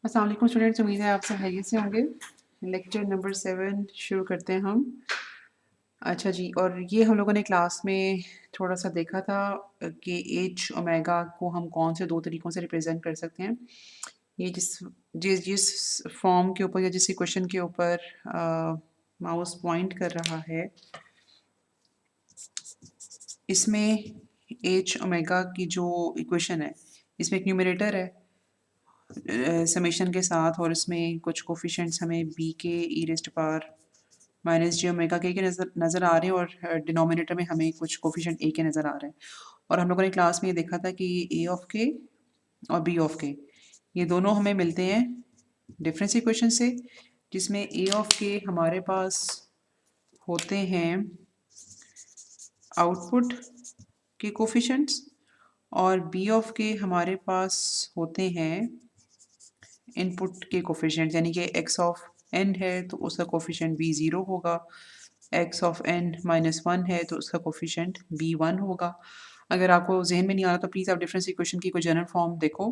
अस्सलाम वालेकुम स्टूडेंट्स, उम्मीद है आप सब खैरियत से होंगे। लेक्चर नंबर 7 शुरू करते हैं हम। अच्छा जी, और ये हम लोगों ने क्लास में थोड़ा सा देखा था कि एच ओमेगा को हम कौन से दो तरीक़ों से रिप्रेजेंट कर सकते हैं। ये जिस जिस जिस फॉर्म के ऊपर या जिस इक्वेशन के ऊपर माउस पॉइंट कर रहा है, इसमें एच ओमेगा की जो इक्वेशन है, इसमें एक न्यूमरेटर है समेशन के साथ, और इसमें कुछ कोफिशिएंट्स हमें बी के ई रेज़्ड पावर माइनस जे ओमेगा के नज़र आ रहे हैं, और डिनोमिनेटर में हमें कुछ कोफिशिएंट ए के नज़र आ रहे हैं। और हम लोगों ने क्लास में ये देखा था कि ए ऑफ के और बी ऑफ के ये दोनों हमें मिलते हैं डिफरेंस इक्वेशन से, जिसमें ए ऑफ के हमारे पास होते हैं आउटपुट के कोफिशिएंट्स, और बी ऑफ के हमारे पास होते हैं इनपुट के कोफिशिएंट, यानी कि एक्स ऑफ एन है तो उसका कोफिशिएंट बी ज़ीरो होगा, x of n minus one है तो उसका कोफिशिएंट बी वन होगा। अगर आपको जहन में नहीं आ रहा तो प्लीज़ आप डिफरेंस इक्वेशन की कोई जनरल फॉर्म देखो,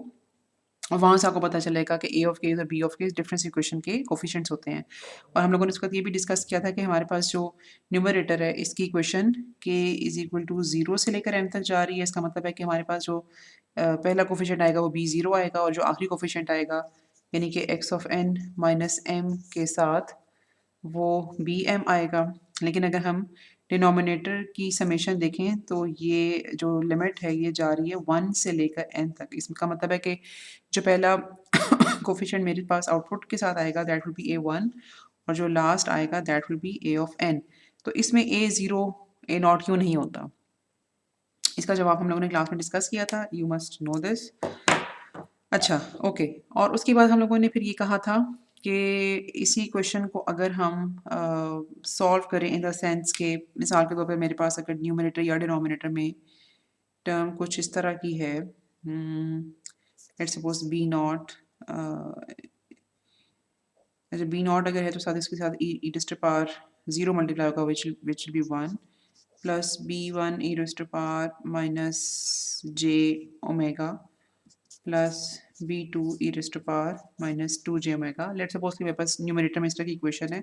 और वहाँ से आपको पता चलेगा कि ए ऑफ के और बी ऑफ के डिफरेंस इक्वेशन के कोफिशिएंट्स होते हैं। और हम लोगों ने उसके बाद ये भी डिस्कस किया था कि हमारे पास जो न्यूमरेटर है इसकी इक्वेशन के इज इक्वल टू ज़ीरो से लेकर एम तक जा रही है। इसका मतलब है कि हमारे पास जो पहला कोफिशिएंट आएगा वो बी ज़ीरो आएगा, और जो आखिरी कोफिशिएंट आएगा यानी कि x of n minus m के साथ वो बी एम आएगा। लेकिन अगर हम डिनोमिनेटर की समेशन देखें तो ये जो लिमिट है ये जा रही है 1 से लेकर n तक। इसका मतलब है कि जो पहला कोफिशिएंट मेरे पास आउटपुट के साथ आएगा that will B A one, और जो लास्ट आएगा that will B A of n। तो इसमें ए ज़ीरो ए नॉट क्यों नहीं होता, इसका जवाब हम लोगों ने क्लास में डिस्कस किया था। You must know this. अच्छा, ओके। और उसके बाद हम लोगों ने फिर ये कहा था कि इसी क्वेश्चन को अगर हम सॉल्व करें इन द सेंस के, मिसाल के तौर पे मेरे पास अगर न्यूमरेटर या डिनोमिनेटर में टर्म कुछ इस तरह की है, let's suppose B not, B not अगर है तो साथ इसके साथ E raised to power zero multiply होगा which will be one, plus B one E raised to power minus J omega, plus B two E raised to power minus two J omega. Let's suppose कि मेरे पास numerator में इस तरह की equation है,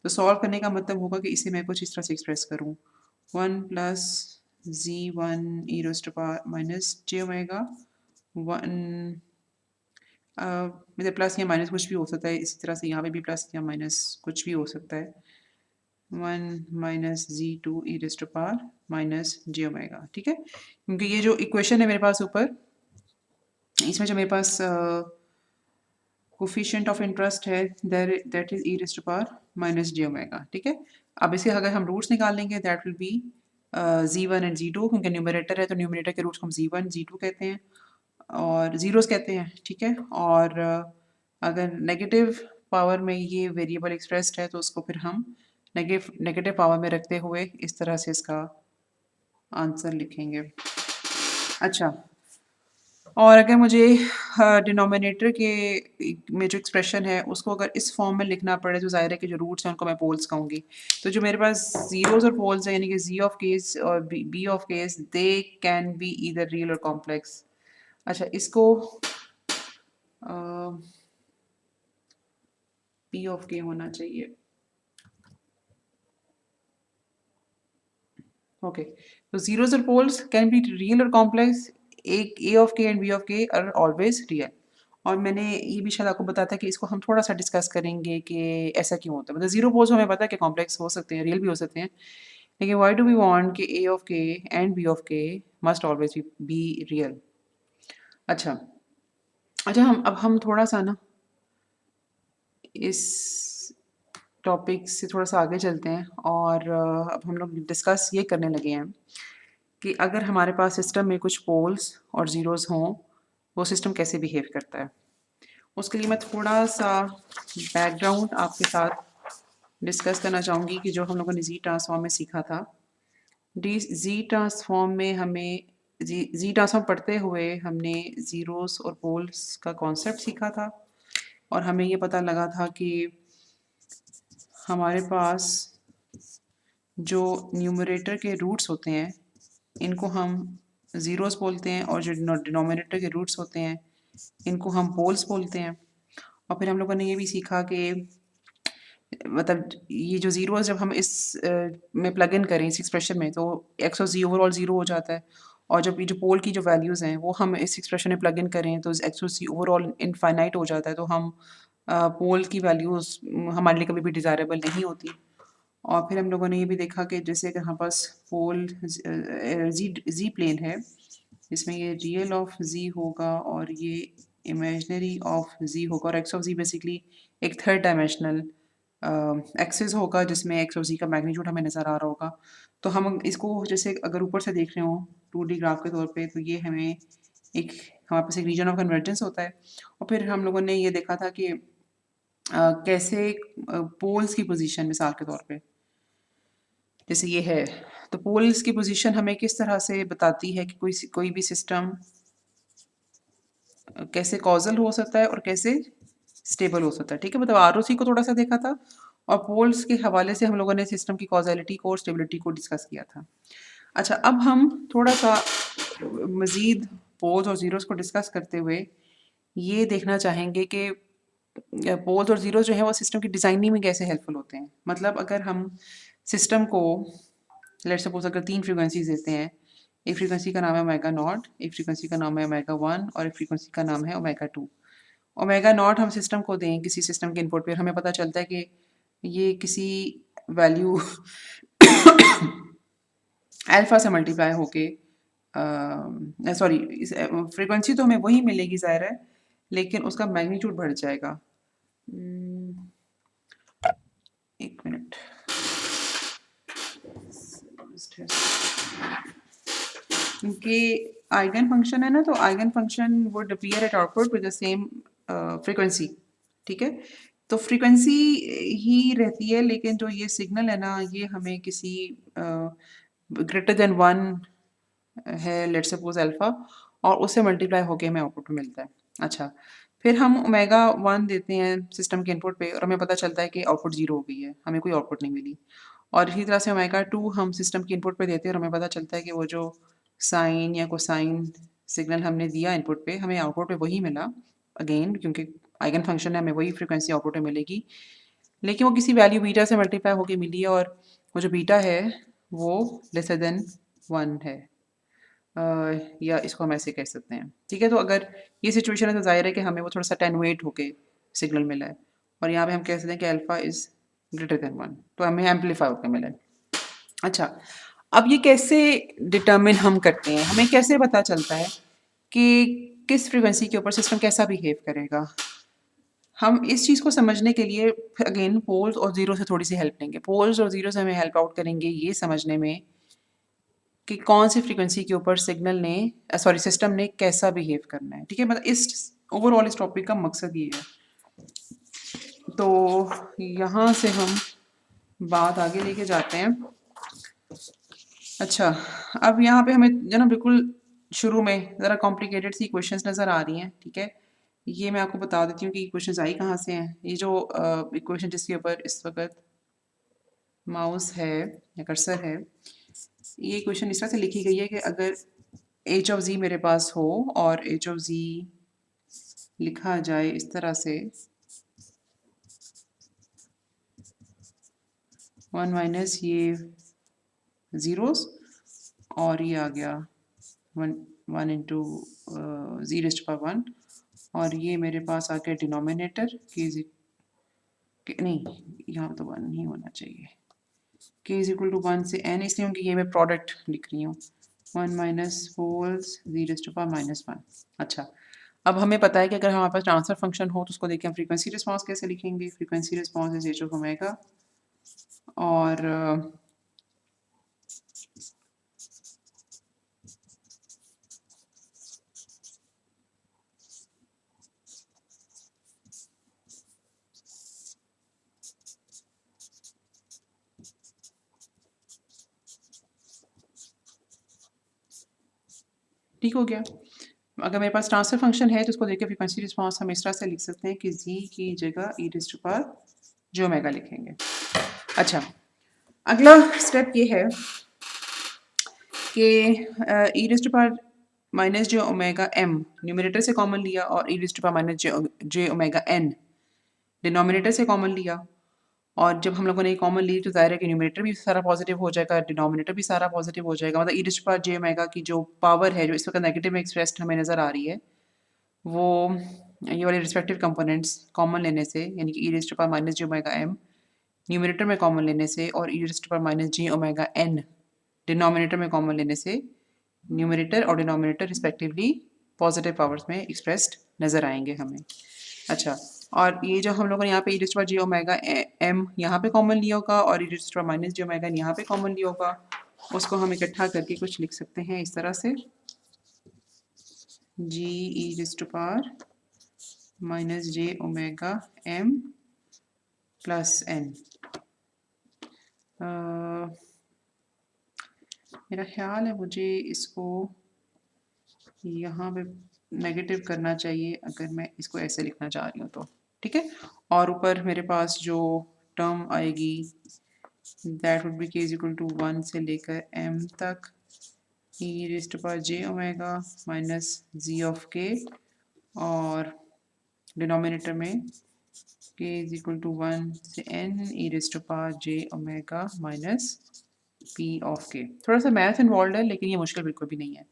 तो solve करने का मतलब होगा कि इसे मैं कुछ इस तरह से एक्सप्रेस करूँ, one plus g one E raised to power minus J omega, one मतलब प्लस या माइनस कुछ भी हो सकता है, इसी तरह से यहाँ पे भी प्लस या माइनस कुछ भी हो सकता है, one minus g two E raised to power minus J omega. ठीक है, क्योंकि ये जो इक्वेशन है मेरे पास ऊपर, इसमें जो मेरे पास कोफिशिएंट ऑफ इंटरेस्ट है that is e raised to power minus J omega. ठीक है, अब इसके अगर हम रूट्स निकालेंगे that will be g one and g two, क्योंकि न्यूमरेटर है तो न्यूमरेटर के रूट्स को हम जी वन जी टू कहते हैं और ज़ीरोस कहते हैं। ठीक है, और अगर नेगेटिव पावर में ये वेरिएबल एक्सप्रेस्ड है तो उसको फिर हम नेगेटिव पावर में रखते हुए इस तरह से इसका आंसर लिखेंगे। अच्छा, और अगर मुझे डिनोमिनेटर के में जो एक्सप्रेशन है उसको अगर इस फॉर्म में लिखना पड़े तो ज़ाहिर है कि जो रूट्स हैं उनको मैं पोल्स कहूँगी। तो जो मेरे पास ज़ीरोज़ और पोल्स हैं यानी कि जी ऑफ केस और b of case, they can be either real और कॉम्प्लेक्स। अच्छा, इसको पी ऑफ के होना चाहिए। ओके, तो ज़ीरोज़ और पोल्स कैन बी रियल और कॉम्प्लेक्स। एक ए ऑफ के एंड बी ऑफ के आर ऑलवेज रियल। और मैंने ये भी शायद आपको बताया था कि इसको हम थोड़ा सा डिस्कस करेंगे कि ऐसा क्यों होता है। मतलब ज़ीरो पोल्स हमें पता है कि कॉम्प्लेक्स हो सकते हैं, रियल भी हो सकते हैं, लेकिन व्हाई डू वी वांट कि ए ऑफ के एंड बी ऑफ के मस्ट ऑलवेज बी रियल। अच्छा अच्छा, हम थोड़ा सा ना इस टॉपिक से थोड़ा सा आगे चलते हैं, और अब हम लोग डिस्कस ये करने लगे हैं कि अगर हमारे पास सिस्टम में कुछ पोल्स और ज़ीरोज़ हों, वो सिस्टम कैसे बिहेव करता है। उसके लिए मैं थोड़ा सा बैकग्राउंड आपके साथ डिस्कस करना चाहूँगी कि जो हम लोगों ने जी ट्रांसफॉर्म में सीखा था। जी ट्रांसफॉर्म में हमें जी ट्रांसफॉर्म पढ़ते हुए हमने ज़ीरोज़ और पोल्स का कॉन्सेप्ट सीखा था, और हमें ये पता लगा था कि हमारे पास जो न्यूमरेटर के रूट्स होते हैं इनको हम ज़ीरोज़ बोलते हैं, और जो डिनोमिनेटर के रूट्स होते हैं इनको हम पोल्स बोलते हैं। और फिर हम लोगों ने ये भी सीखा कि मतलब ये जो ज़ीरोज़ जब हम इस में प्लग इन करें इस एक्सप्रेशन में तो x of z overall zero हो जाता है। और जब ये जो पोल की जो वैल्यूज़ हैं वो हम इस एक्सप्रेशन में प्लग इन करें तो x of z overall infinite हो जाता है, तो हम पोल की वैल्यूज़ हमारे लिए कभी भी डिज़ायरेबल नहीं होती। और फिर हम लोगों ने ये भी देखा कि जैसे अगर हमारे पास पोल ज़ी प्लेन है, इसमें ये रियल ऑफ ज़ी होगा और ये इमेजिनरी ऑफ ज़ी होगा, और एक्स ऑफ ज़ी बेसिकली एक थर्ड डायमेंशनल एक्सिस होगा जिसमें एक्स ऑफ ज़ी का मैग्नीट्यूड हमें नज़र आ रहा होगा। तो हम इसको जैसे अगर ऊपर से देख रहे हो 2D ग्राफ के तौर पे, तो ये हमें एक हमारे पास एक रीजन ऑफ कन्वर्जेंस होता है। और फिर हम लोगों ने ये देखा था कि कैसे पोल्स की पोजीशन मिसाल के तौर पे जैसे ये है, तो पोल्स की पोजीशन हमें किस तरह से बताती है कि कोई भी सिस्टम कैसे कॉजल हो सकता है और कैसे स्टेबल हो सकता है। ठीक है, मतलब आरओसी को थोड़ा सा देखा था और पोल्स के हवाले से हम लोगों ने सिस्टम की कॉजलिटी को और स्टेबिलिटी को डिस्कस किया था। अच्छा, अब हम थोड़ा सा मज़ीद पोल्स और ज़ीरोज़ को डिस्कस करते हुए ये देखना चाहेंगे कि पोल्स और ज़ीरोज़ जो है वो सिस्टम की डिज़ाइनिंग में कैसे हेल्पफुल होते हैं। मतलब अगर हम सिस्टम को लेट्स सपोज अगर 3 फ्रीक्वेंसीज़ देते हैं, एक फ्रीक्वेंसी का नाम है ओमेगा नॉट, एक फ्रीक्वेंसी का नाम है ओमेगा 1 और एक फ्रीक्वेंसी का नाम है ओमेगा 2। ओमेगा नॉट हम सिस्टम को दें किसी सिस्टम के इनपुट पे, हमें पता चलता है कि ये किसी वैल्यू अल्फ़ा से मल्टीप्लाई होके सॉरी फ्रीक्वेंसी तो हमें वही मिलेगी ज़ाहिर है, लेकिन उसका मैग्नीट्यूड बढ़ जाएगा। 1 मिनट। क्योंकि आइगन फंक्शन है ना, तो eigen function would appear eight output with the same frequency. ठीक है, तो फ्रीक्वेंसी ही रहती है, लेकिन जो ये सिग्नल है ना ये हमें किसी ग्रेटर देन 1 है लेट्स सपोज अल्फा, और उससे मल्टीप्लाई होके हमें आउटपुट मिलता है। अच्छा, फिर हम ओमेगा 1 देते हैं सिस्टम के इनपुट पे और हमें पता चलता है कि आउटपुट 0 हो गई है, हमें कोई आउटपुट नहीं मिली। और इसी तरह से ओमेगा 2 हम सिस्टम के इनपुट पे देते हैं और हमें पता चलता है कि वो जो साइन या कोसाइन सिग्नल हमने दिया इनपुट पे, हमें आउटपुट पे वही मिला अगेन, क्योंकि आइगन फंक्शन है, हमें वही फ्रीक्वेंसी आउटपुट में मिलेगी, लेकिन वो किसी वैल्यू बीटा से मल्टीप्लाई होके मिली है और वो जो बीटा है वो लेसर देन 1 है। या इसको हम ऐसे कह सकते हैं। ठीक है, तो अगर ये सिचुएशन है तो ज़ाहिर है कि हमें वो थोड़ा सा अटेनुएट होके सिग्नल मिला है, और यहाँ पे हम कह सकते हैं कि अल्फ़ा इज़ ग्रेटर देन 1, तो हमें एम्पलीफाई होकर मिला है। अच्छा, अब ये कैसे डिटरमिन हम करते हैं, हमें कैसे पता चलता है कि किस फ्रीक्वेंसी के ऊपर सिस्टम कैसा बिहेव करेगा। हम इस चीज़ को समझने के लिए अगेन पोल्स और ज़ीरो से थोड़ी सी हेल्प लेंगे। पोल्स और ज़ीरो से हमें हेल्प आउट करेंगे ये समझने में कि कौन सी फ्रीक्वेंसी के ऊपर सिग्नल ने सॉरी सिस्टम ने कैसा बिहेव करना है। ठीक है, मतलब इस ओवरऑल इस टॉपिक का मकसद ये है। तो यहाँ से हम बात आगे लेके जाते हैं। अच्छा, अब यहाँ पे हमें जो ना बिल्कुल शुरू में ज़रा कॉम्प्लिकेटेड सी क्वेश्चंस नज़र आ रही हैं। ठीक है, ये मैं आपको बता देती हूँ कि क्वेश्चंस आई कहाँ से हैं। ये जो इक्वेशन जिसके ऊपर इस वक्त माउस है या कर्सर है, ये क्वेश्चन इस तरह से लिखी गई है कि अगर एच ऑफ ज़ी मेरे पास हो और एच ऑफ ज़ी लिखा जाए इस तरह से 1 माइनस ये ज़ीरोस और ये आ गया 1 into z raised to power 1, और ये मेरे पास आ गया डिनोमिनेटर के नहीं, यहाँ तो 1 नहीं होना चाहिए, k इज इक्वल टू 1 से n, इसलिए क्योंकि ये मैं प्रोडक्ट लिख रही हूँ 1 minus holes z raised to power -1। अच्छा, अब हमें पता है कि अगर हमारे पास ट्रांसफर फंक्शन हो तो उसको देखिए हम फ्रीक्वेंसी रिस्पांस कैसे लिखेंगे। Frequency response is H of omega, और ठीक हो गया। अगर मेरे पास ट्रांसफर फंक्शन है तो उसको देखिए फ्रीक्वेंसी रिस्पांस हम इस तरह से लिख सकते हैं कि जी की जगह E raised to power J omega लिखेंगे। अच्छा, अगला स्टेप ये है कि E raised to power minus J omega M numerator से कॉमन लिया और E raised to power minus J omega N denominator से कॉमन लिया, और जब हम लोगों ने कॉमन ली तो ज़ाहिर है कि न्यूमरेटर भी सारा पॉजिटिव हो जाएगा, डिनोमिनेटर भी सारा पॉजिटिव हो जाएगा। मतलब E to the power J omega की जो पावर है, जो इस वक्त नेगेटिव में एक्सप्रेस्ड हमें नज़र आ रही है, वो ये वाले रिस्पेक्टिव कंपोनेंट्स कॉमन लेने से, यानी कि E to the power minus J omega M numerator में कॉमन लेने से, और E to the power minus J omega N denominator में कॉमन लेने से, न्यूमरेटर और डिनोमिनेटर रिस्पेक्टिवली पॉजिटिव पावर्स में एक्सप्रेस्ड नज़र आएंगे हमें। अच्छा, और ये जो हम लोगों ने यहाँ पे E to the power J omega M यहाँ पे कॉमन लिया होगा और E to the power minus J omega यहाँ पे कॉमन लिया होगा, उसको हम इकट्ठा करके कुछ लिख सकते हैं इस तरह से, G E to the power minus J omega M plus N. मेरा ख्याल है मुझे इसको यहाँ पे नेगेटिव करना चाहिए अगर मैं इसको ऐसे लिखना चाह रही हूँ तो, ठीक है। और ऊपर मेरे पास जो टर्म आएगी that would be K is equal to 1 से लेकर m तक E raised to power J omega minus ji of के, और डिनोमिनेटर में के इज इक्वल टू 1 से n e raised to power J omega minus p of k. थोड़ा सा मैथ इन्वॉल्व है लेकिन ये मुश्किल बिल्कुल भी नहीं है।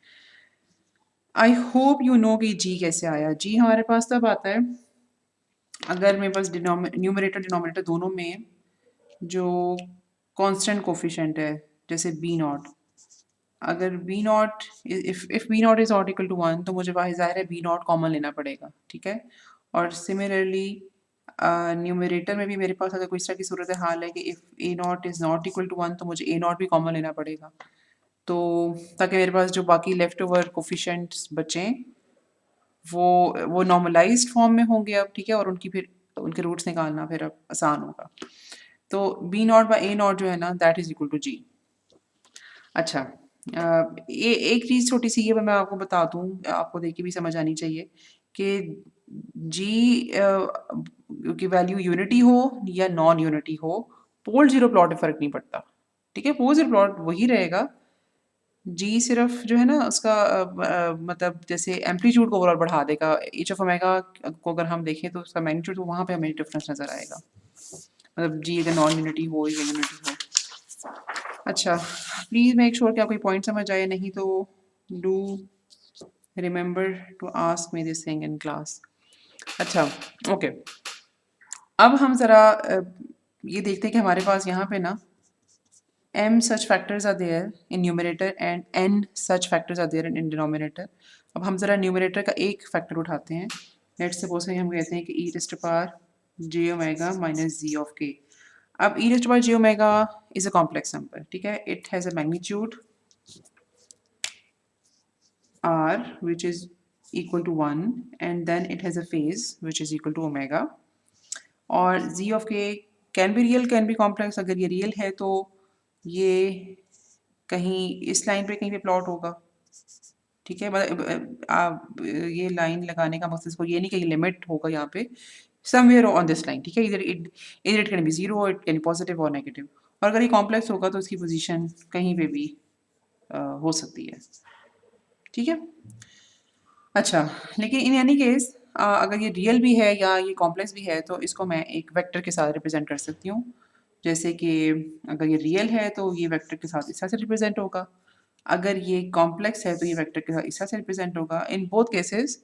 आई होप यू नो कि जी कैसे आया। जी हमारे पास तब आता है अगर मेरे पास न्यूमरेटर डिनोमिनेटर दोनों में जो कांस्टेंट कोफिशिएंट है, जैसे बी नॉट, अगर b nought if b nought is not equal to 1 तो मुझे वाहिद ज़ाहिर है बी नॉट कॉमन लेना पड़ेगा, ठीक है। और सिमिलरली न्यूमरेटर में भी मेरे पास अगर कोई इस तरह की सूरत हाल है कि if a nought is not equal to 1 तो मुझे ए नॉट भी कॉमन लेना पड़ेगा, तो ताकि मेरे पास जो बाकी लेफ्ट ओवर कोफिशिएंट्स बचें वो नॉर्मलाइज्ड फॉर्म में होंगे अब, ठीक है, और उनकी फिर उनके रूट्स निकालना फिर अब आसान होगा। तो b nought by a nought जो है ना that is equal to g. अच्छा, ये एक चीज़ छोटी सी ये मैं आपको बता दूं, आपको देख के भी समझ आनी चाहिए कि जी की वैल्यू यूनिटी हो या नॉन यूनिटी हो, पोल जीरो प्लॉट में फ़र्क नहीं पड़ता, ठीक है। पोल जीरो प्लॉट वही रहेगा, जी सिर्फ जो है ना उसका मतलब जैसे एम्पलीट्यूड को ओवरऑल बढ़ा देगा। एच ऑफ ओमेगा को अगर हम देखें तो उसका मैग्नीट्यूड तो वहाँ पे हमें डिफरेंस नज़र आएगा, मतलब जी अगर नॉन यूनिटी हो या यूनिटी हो। अच्छा, प्लीज़ मेक श्योर कि आपको पॉइंट समझ आए, नहीं तो do remember to ask me this thing in class. अच्छा, ओके, अब हम ज़रा ये देखते हैं कि हमारे पास यहाँ पे ना m such factors are there in numerator and n such factors are there in denominator। अब हम ज़रा न्यूमरेटर का एक फैक्टर उठाते हैं। लेट्स सपोज हम कहते हैं कि e raised to power j omega minus z of k। अब e raised to power j omega is a complex number, ठीक है। it has a magnitude r which is equal to 1 and then it has a phase which is equal to omega, और z of k can be real can be complex. अगर ये real है तो ये कहीं इस लाइन पे कहीं पे प्लॉट होगा, ठीक है। मतलब आप ये लाइन लगाने का मकसद इसको ये नहीं कि लिमिट होगा यहाँ पे, समवेयर ऑन दिस लाइन, ठीक है। इधर it can be zero, it can be positive और नेगेटिव, और अगर ये कॉम्प्लेक्स होगा तो इसकी पोजीशन कहीं पे भी हो सकती है, ठीक है। अच्छा, लेकिन इन एनी केस अगर ये रियल भी है या ये कॉम्प्लेक्स भी है तो इसको मैं एक वेक्टर के साथ रिप्रेजेंट कर सकती हूँ। जैसे कि अगर ये रियल है तो ये वेक्टर के साथ इस तरह से रिप्रेजेंट होगा, अगर ये कॉम्प्लेक्स है तो ये वेक्टर के साथ इस तरह से रिप्रेजेंट होगा। इन बोथ केसेस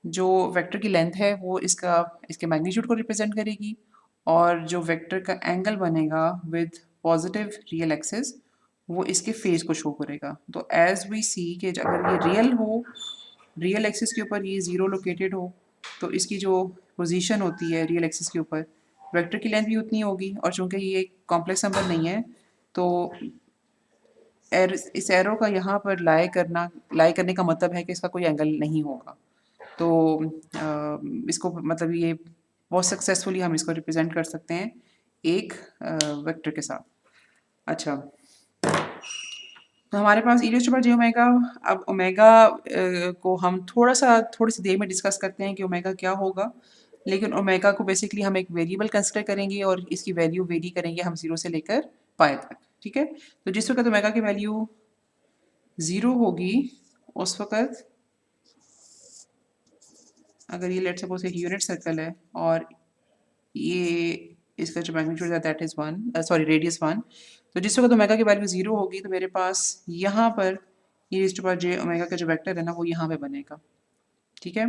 जो वेक्टर की लेंथ है वो इसके मैग्नीट्यूड को रिप्रेजेंट करेगी, और जो वेक्टर का एंगल बनेगा विद पॉजिटिव रियल एक्सिस वो इसके फेस को शो करेगा। तो एज वी सी कि अगर ये रियल हो, रियल एक्सिस के ऊपर ये ज़ीरो लोकेटेड हो, तो इसकी जो पोजीशन होती है रियल एक्सिस के ऊपर वेक्टर की लेंथ भी उतनी होगी, और चूंकि ये कॉम्प्लेक्स नंबर नहीं है तो इस एरो का यहाँ पर लाई करने का मतलब है कि इसका कोई एंगल नहीं होगा। तो इसको मतलब ये बहुत सक्सेसफुली हम इसको रिप्रेजेंट कर सकते हैं एक वेक्टर के साथ। अच्छा, तो हमारे पास E raise to power J omega, अब ओमेगा को हम थोड़ी सी देर में डिस्कस करते हैं कि ओमेगा क्या होगा, लेकिन ओमेगा को बेसिकली हम एक वेरिएबल कंसिडर करेंगे और इसकी वैल्यू वेरी करेंगे हम 0 से लेकर पाई तक, ठीक है। तो जिस वक्त ओमेगा की वैल्यू 0 होगी उस वक्त अगर ये लेट्स सपोज एक यूनिट सर्कल है और ये इसका जो मैग्नीट्यूड है दैट इज़ 1, सॉरी रेडियस 1। तो जिस वक्त ओमेगा की वैल्यू 0 होगी तो मेरे पास यहाँ पर e raise to power j omega का जो वेक्टर है ना वो यहाँ पे बनेगा, ठीक है।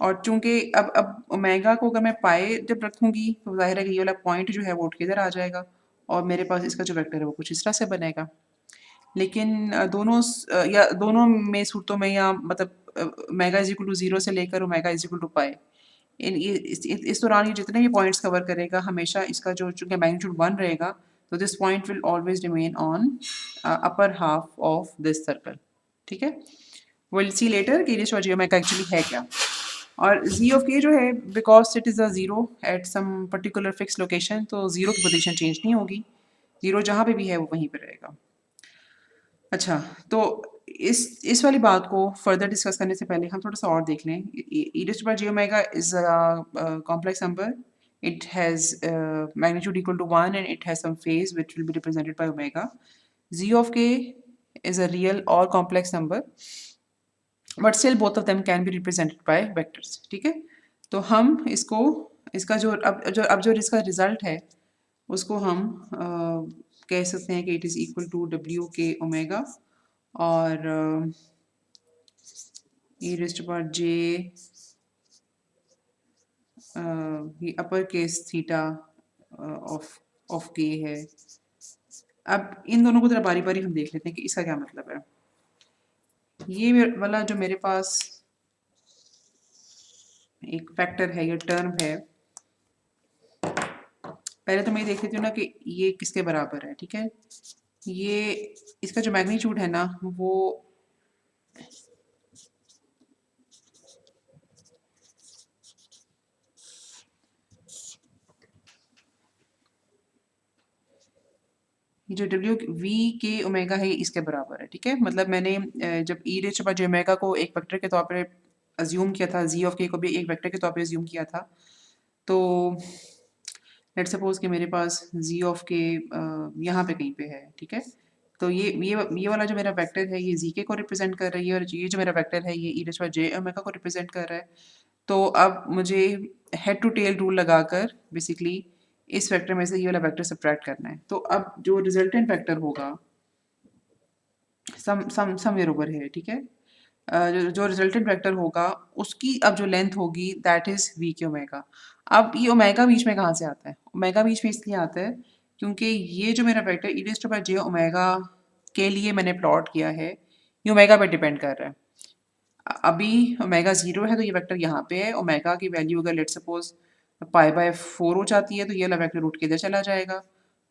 और चूंकि अब ओमेगा को अगर मैं पाए जब रखूंगी तो जाहिर है कि ये वाला पॉइंट जो है वो उठ के इधर आ जाएगा और मेरे पास इसका जो वेक्टर है वो कुछ इस तरह से बनेगा। लेकिन या दोनों में सूरतों में या मतलब ओमेगा इज इक्वल टू 0 से लेकर ओमेगा इज इक्वल टू पाई, इस दौरान ये जितने भी पॉइंट्स कवर करेगा हमेशा इसका जो चूंकि मैग्नीट्यूड 1 रहेगा तो this point will always remain on upper half of this circle, ठीक है। विल सी लेटर कि रेशियो जियोमेट्रिक एक्चुअली है क्या। और जी ऑफ के जो है because it is a zero at some particular fix location, तो ज़ीरो की पोजीशन चेंज नहीं होगी, ज़ीरो जहाँ पे भी है वो वहीं पे रहेगा। अच्छा, तो इस वाली बात को फर्दर डिस्कस करने से पहले हम थोड़ा सा और देख लें। E raised by j omega is a complex number. It has magnitude equal to 1 and it has some phase which will be represented by omega. Z of k is a real or complex number, but still both of them can be represented by vectors, ठीक है। तो हम इसको इसका जो इसका result है उसको हम कह सकते हैं कि इट इज़ इक्वल टू डब्ल्यू के ओमेगा और e raised to power j ये अपर केस थीटा ऑफ के है। अब इन दोनों को जरा बारी बारी हम देख लेते हैं कि इसका क्या मतलब है। ये वाला जो मेरे पास एक फैक्टर है, ये टर्म है, पहले तो मैं देख लेती हूँ ना कि ये किसके बराबर है, ठीक है। ये इसका जो मैग्नीट्यूड है ना वो ये जो डब्ल्यू वी के ओमेगा है इसके बराबर है, ठीक है। मतलब मैंने जब e raise to power J omega को एक वेक्टर के तौर पर अज्यूम किया था, जी ऑफ के को भी एक वेक्टर के तौर पे अज्यूम किया था, तो लेट सपोज कि मेरे पास जी ऑफ के यहाँ पे कहीं पे है, ठीक है। तो ये वाला जो मेरा वेक्टर है ये जी के को रिप्रेजेंट कर रही है और ये जो मेरा वेक्टर है ये e raise to power J omega को रिप्रेजेंट कर रहा है। तो अब मुझे हेड टू टेल रूल लगाकर बेसिकली इस वेक्टर में से ये वाला वेक्टर सब्ट्रैक्ट करना है। तो अब जो रिजल्टेंट वेक्टर होगा समवेयर ओवर है, ठीक है। जो रिजल्टेंट वेक्टर होगा उसकी अब जो लेंथ होगी दैट इज वी के ओमेगा। अब ये ओमेगा बीच में कहाँ से आता है? ओमेगा बीच में इसलिए आता है क्योंकि ये जो मेरा vector e raise to power J omega के लिए मैंने प्लॉट किया है ये ओमेगा पे डिपेंड कर रहा है। अभी ओमेगा 0 है तो ये वेक्टर यहाँ पे है। ओमेगा की वैल्यू अगर लेट सपोज पाई बाय 4 हो जाती है तो ये वाला वेक्टर उठ के इधर चला जाएगा।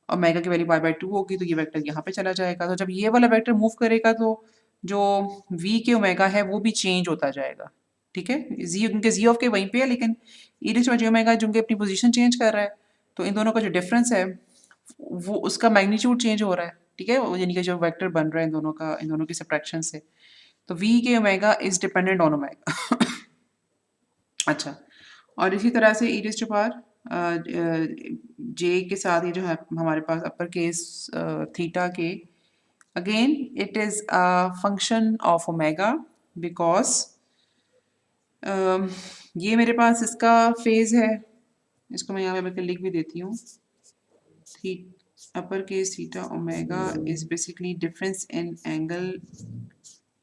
ओमेगा की वैल्यू पाई बाय 2 होगी तो ये वेक्टर यहाँ पे चला जाएगा। तो जब ये वाला वेक्टर मूव करेगा तो जो v के ओमेगा है वो भी चेंज होता जाएगा, ठीक है। जी उनके जी ऑफ के वहीं पे है लेकिन e raise to power J omega जो उनकी अपनी पोजीशन चेंज कर रहा है तो इन दोनों का जो डिफरेंस है वो उसका मैग्नीट्यूड चेंज हो रहा है, ठीक है। यानी कि जो वेक्टर बन रहा है इन दोनों की सब्ट्रैक्शन से, तो v के omega is dependent on omega. अच्छा, और इसी तरह से ई रेज़ टू पावर जे के साथ ये जो है हमारे पास अपर केस थीटा के, again it is a function of omega because ये मेरे पास इसका फेज है, इसको मैं यहाँ पे लिख भी देती हूँ। Upper case theta omega is basically difference in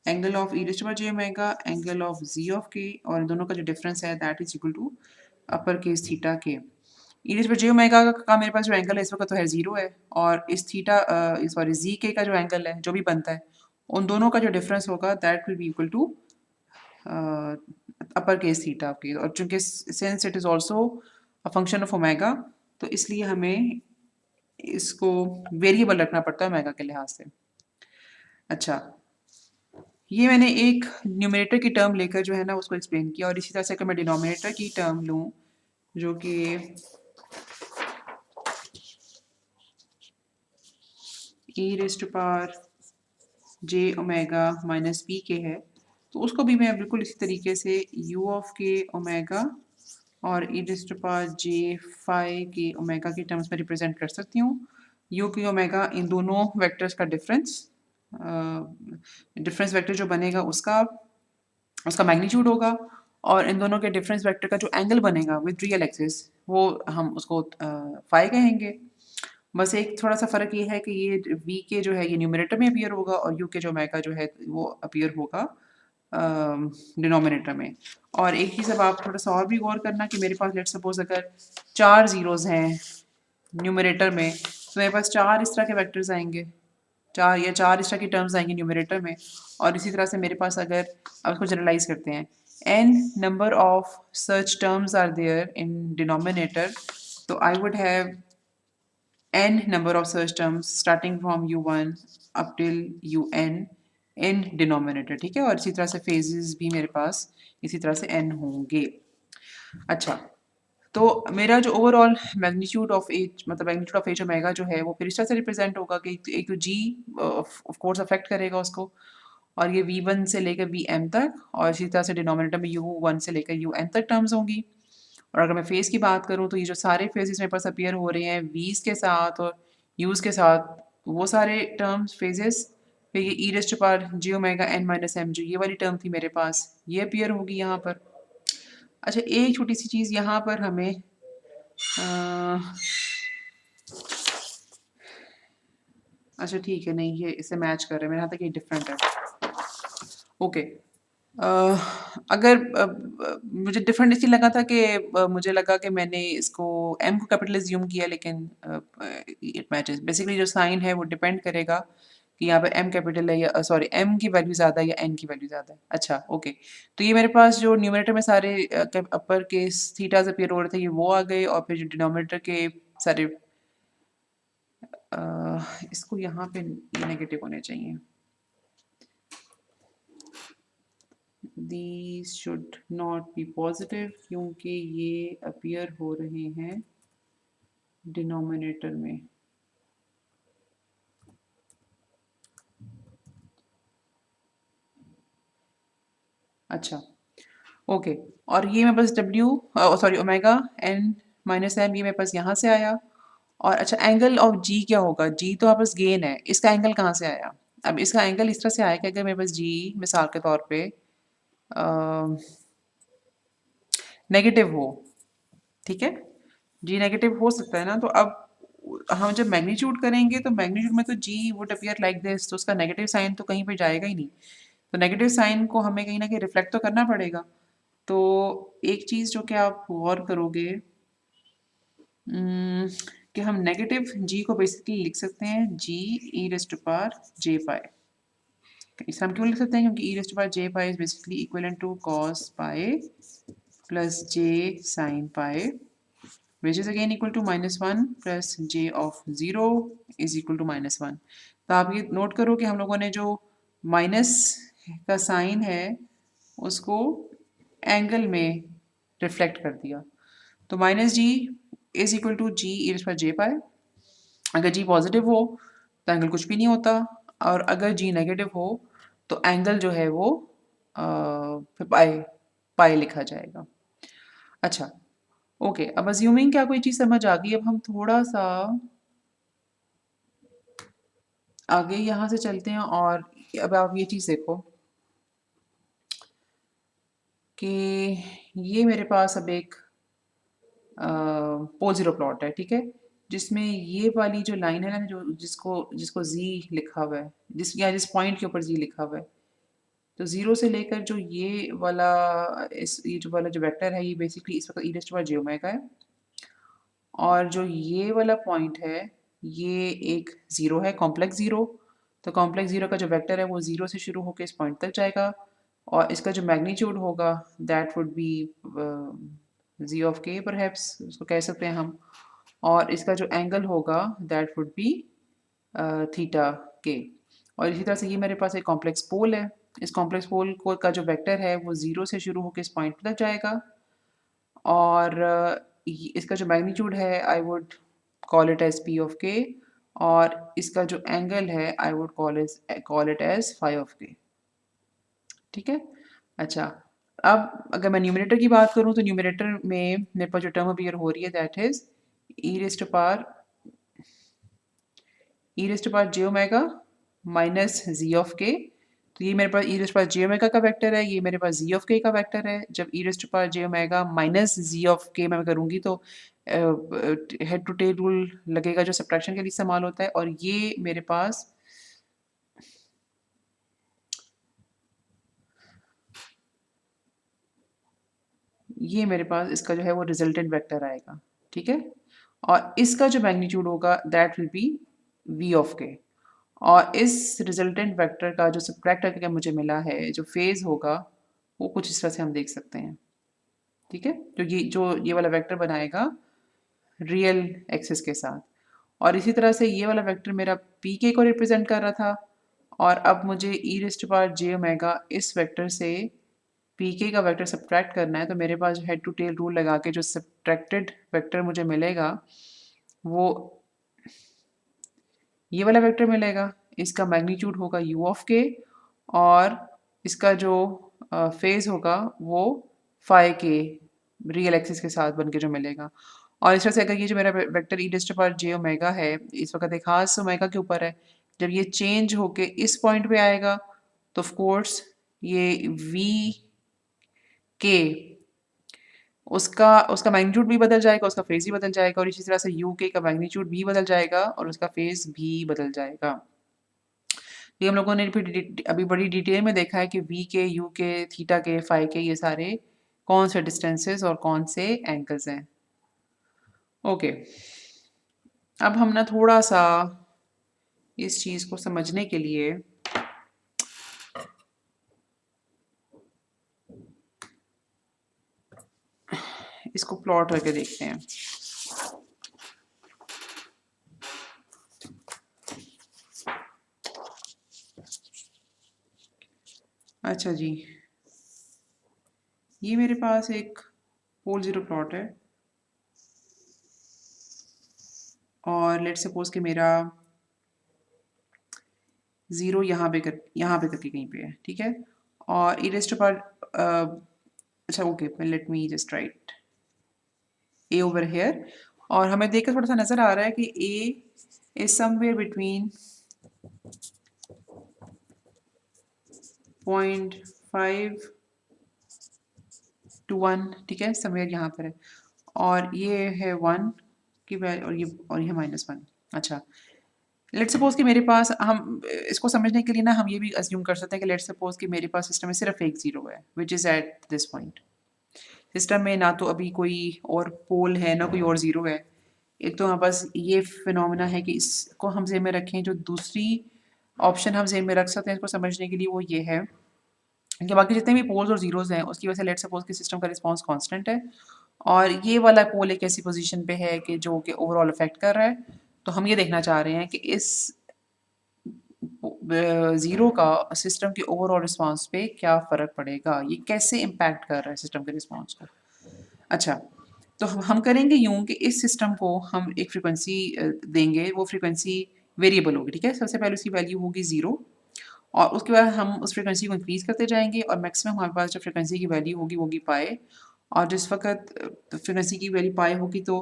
angle of E raise to power J omega, angle of G of के, और इन दोनों का जो डिफरेंस है that is equal to upper case theta K. E raise to power J omega का मेरे पास जो एंगल है इस वक्त तो है 0 है, और इस थीटा सॉरी जी के का जो एंगल है जो भी बनता है उन दोनों का जो डिफरेंस होगा that will be equal to upper case theta के। और चूंकि since it is also a function of omega तो इसलिए हमें इसको वेरिएबल रखना पड़ता है ओमेगा के लिहाज से। अच्छा, ये मैंने एक न्यूमरेटर की टर्म लेकर जो है ना उसको एक्सप्लेन किया, और इसी तरह से अगर मैं डिनोमिनेटर की टर्म लूँ जो कि e raise to power J omega minus p k है तो उसको भी मैं बिल्कुल इसी तरीके से u ऑफ के ओमेगा और e raise to power j phi k omega की टर्म्स में रिप्रेजेंट कर सकती हूँ। u की ओमेगा इन दोनों वेक्टर्स का डिफरेंस वेक्टर जो बनेगा उसका मैग्नीट्यूड होगा, और इन दोनों के डिफरेंस वेक्टर का जो एंगल बनेगा विद रियल एक्सिस वो हम उसको फाई कहेंगे। बस एक थोड़ा सा फ़र्क ये है कि ये वी के जो है ये न्यूमरेटर में अपीयर होगा और यू के जो ओमेगा जो है वो अपीयर होगा डिनोमिनेटर में। और एक चीज़ अब आप थोड़ा सा और भी गौर करना कि मेरे पास लेट्स सपोज अगर 4 ज़ीरोज़ हैं न्यूमरेटर में, तो मेरे पास 4 इस तरह के वेक्टर्स आएंगे, 4 इस तरह की टर्म्स आएंगी न्यूमरेटर में। और इसी तरह से मेरे पास अगर अब इसको जनरलाइज करते हैं, n number of such terms are there in denominator, तो I would have n number of such terms starting from u1 up till un in denominator, ठीक है। और इसी तरह से phases भी मेरे पास इसी तरह से n होंगे। अच्छा, तो मेरा जो ओवरऑल मैग्नीट्यूड ऑफ एच मतलब मैग्नीट्यूड ऑफ एच ओमेगा जो है वो फिर इस तरह से रिप्रेजेंट होगा कि एक तो जी ऑफ कोर्स अफेक्ट करेगा उसको, और ये v1 से लेकर vm तक, और इसी तरह से डिनोमिनेटर में u1 से लेकर un तक टर्म्स होंगी। और अगर मैं फेज़ की बात करूँ तो ये जो सारे फेजेस मेरे पास अपीयर हो रहे हैं वीज़ के साथ और यूज़ के साथ, वो सारे टर्म्स फेजेस, फिर ये ई रेस्ट पार जी ओमेगा एन माइनस एम जो ये वाली टर्म थी मेरे पास, ये अपीयर होगी यहाँ पर। अच्छा, एक छोटी सी चीज़ यहाँ पर हमें अच्छा ठीक है, नहीं ये इससे मैच कर रहे हैं, मेरे यहाँ तक ये डिफरेंट है। ओके, अगर मुझे डिफरेंट इसलिए लगा था कि मुझे लगा कि मैंने इसको m को कैपिटल एज्यूम किया, लेकिन इट मैचेस। बेसिकली जो साइन है वो डिपेंड करेगा कि यहाँ पर m कैपिटल है या सॉरी m की वैल्यू ज़्यादा है या n की वैल्यू ज़्यादा है। अच्छा ओके, तो ये मेरे पास जो न्यूमरेटर में सारे अपर केस थीटाज अपीयर हो रहे थे ये वो आ गए, और फिर जो डिनोमिनेटर के सारे इसको यहाँ पे ये नेगेटिव होने चाहिए, these should not be positive क्योंकि ये अपीयर हो रहे हैं डिनोमिनेटर में। अच्छा ओके, और ये मेरे पास w sorry omega n minus m ये मेरे पास यहाँ से आया। और अच्छा, एंगल ऑफ g क्या होगा? g तो आपके पास गेन है, इसका एंगल कहाँ से आया? अब इसका एंगल इस तरह से आया कि अगर मेरे पास g मिसाल के तौर पे नेगेटिव हो, ठीक है, जी नेगेटिव हो सकता है ना, तो अब हम जब मैग्नीट्यूड करेंगे तो मैग्नीट्यूड में तो जी वुड अपीयर लाइक दिस, तो उसका नेगेटिव साइन तो कहीं पे जाएगा ही नहीं, तो नेगेटिव साइन को हमें कहीं ना कहीं रिफ्लेक्ट तो करना पड़ेगा। तो एक चीज़ जो कि आप गौर करोगे कि हम नेगेटिव जी को बेसिकली लिख सकते हैं G E raised to power J pi. इसे हम क्यों लिख सकते हैं? क्योंकि E raised to power J pi is basically equivalent to cos pi plus J sine pi, which is again equal to -1 plus j of 0 is equal to -1। तो आप ये नोट करो कि हम लोगों ने जो माइनस का साइन है उसको एंगल में रिफ्लेक्ट कर दिया। तो minus G is equal to G E पर जे पाए। अगर जी पॉजिटिव हो तो एंगल कुछ भी नहीं होता, और अगर जी नेगेटिव हो तो एंगल जो है वो फिर पाई पाई लिखा जाएगा। अच्छा ओके, अब अज्यूमिंग क्या कोई चीज़ समझ आ गई, अब हम थोड़ा सा आगे यहाँ से चलते हैं। और अब आप ये चीज़ देखो कि ये मेरे पास अब एक पोल ज़ीरो प्लॉट है, ठीक है, जिसमें ये वाली जो लाइन है ना, जो जिसको जिसको जी लिखा हुआ है, जिस पॉइंट के ऊपर जी लिखा हुआ है, तो ज़ीरो से लेकर जो ये वाला ये जो वाला जो वेक्टर है ये बेसिकली इस वक्त e raise to power J omega है, और जो ये वाला पॉइंट है ये एक ज़ीरो है, कॉम्प्लेक्स ज़ीरो। तो कॉम्प्लेक्स ज़ीरो का जो वेक्टर है वो ज़ीरो से शुरू होकर इस पॉइंट तक जाएगा, और इसका जो मैग्नीट्यूड होगा that would be g of k perhaps उसको कह सकते हैं हम, और इसका जो एंगल होगा दैट वुड बी थीटा के। और इसी तरह से ये मेरे पास एक कॉम्प्लेक्स पोल है, इस कॉम्प्लेक्स पोल को का जो वेक्टर है वो ज़ीरो से शुरू होकर इस पॉइंट तक जाएगा, और इसका जो मैग्नीट्यूड है I would call it as p of के, और इसका जो एंगल है I would call it as phi of k, ठीक है। अच्छा, अब अगर मैं न्यूमरेटर की बात करूं तो न्यूमरेटर में मेरे पास जो टर्म अपीयर हो रही है that is e raise to power J omega minus ji of k तो ये मेरे पास ई रेस्ट पास जे ओमेगा का वेक्टर है, ये मेरे पास जी ऑफ के का वेक्टर है। जब E raised pass J omega minus ji of K मैं करूँगी तो हेड टू टेल रूल लगेगा जो सब्ट्रैक्शन के लिए इस्तेमाल होता है। और ये मेरे पास इसका जो है वो रिजल्टेंट वेक्टर आएगा, ठीक है। और इसका जो मैग्नीट्यूड होगा that will be v of के। और इस रिजल्टेंट वेक्टर का जो सब्ट्रैक्ट करके मुझे मिला है जो फेज होगा वो कुछ इस तरह से हम देख सकते हैं, ठीक है। जो ये वाला वेक्टर बनाएगा रियल एक्सिस के साथ। और इसी तरह से ये वाला वेक्टर मेरा पी के को रिप्रेजेंट कर रहा था। और अब मुझे ई रेस्ट पावर जे ओमेगा इस वेक्टर से पी के का वेक्टर सब्ट्रैक्ट करना है। तो मेरे पास हेड टू टेल रूल लगा के जो सब्ट्रैक्टेड वेक्टर मुझे मिलेगा वो ये वाला वेक्टर मिलेगा। इसका मैग्नीट्यूड होगा u ऑफ के और इसका जो फेज होगा वो फाई के रियल एक्सिस के साथ बन के जो मिलेगा। और इस तरह से अगर ये जो मेरा vector e raised to power J omega है इस वक्त एक खास ओमेगा के ऊपर है, जब ये चेंज होके इस पॉइंट पे आएगा तो ऑफ कोर्स ये वी के उसका उसका मैग्नीट्यूड भी बदल जाएगा, उसका फेज भी बदल जाएगा। और इसी तरह से यू के का मैग्नीट्यूड भी बदल जाएगा और उसका फेज भी बदल जाएगा। ये हम लोगों ने फिर अभी बड़ी डिटेल में देखा है कि वी के, यू के, थीटा के, फाई के ये सारे कौन से डिस्टेंसेस और कौन से एंगल्स हैं। ओके, अब हम ना थोड़ा सा इस चीज़ को समझने के लिए इसको प्लॉट करके देखते हैं। अच्छा जी, ये मेरे पास एक पोल ज़ीरो प्लॉट है और लेट्स सपोज कि मेरा ज़ीरो यहाँ पे करके कहीं पे है, ठीक है। और ई रेज़्ड टू पावर अच्छा okay, let me just right A over here. और हमें देखकर थोड़ा सा नज़र आ रहा है कि ए इज समवेयर बिटवीन 0.5 to 1, ठीक है, समवेयर यहाँ पर है। और ये है 1 की वैल्यू और ये -1। अच्छा, लेट्स सपोज कि मेरे पास हम इसको समझने के लिए ना हम ये भी अज्यूम कर सकते हैं कि लेट्स सपोज कि मेरे पास सिस्टम में सिर्फ एक ज़ीरो है which is at this point. System में ना तो अभी कोई और पोल है ना कोई और ज़ीरो है। एक तो हमारे पास ये फिनोमेना है कि इसको हम ज़हन में रखें। जो दूसरी ऑप्शन हम ज़हन में रख सकते हैं इसको समझने के लिए वो ये है कि बाकी जितने भी पोल्स और ज़ीरोज़ हैं उसकी वजह से लेट्स सपोज कि सिस्टम का रिस्पॉन्स कांस्टेंट है और ये वाला पोल एक ऐसी पोजीशन पे है कि जो कि ओवरऑल अफेक्ट कर रहा है। तो हम ये देखना चाह रहे हैं कि इस ज़ीरो का सिस्टम के ओवरऑल रिस्पॉन्स पे क्या फ़र्क पड़ेगा, ये कैसे इम्पैक्ट कर रहा है सिस्टम के रिस्पॉन्स को। अच्छा, तो हम करेंगे यूँ कि इस सिस्टम को हम एक फ्रीक्वेंसी देंगे, वो फ्रीक्वेंसी वेरिएबल होगी, ठीक है। सबसे पहले उसकी वैल्यू होगी ज़ीरो और उसके बाद हम उस फ्रीक्वेंसी को इंक्रीज़ करते जाएंगे और मैक्सिमम हमारे पास जो फ्रीक्वेंसी की वैल्यू होगी वो होगी पाए। और जिस वक्त फ्रीक्वेंसी की वैल्यू पाए होगी तो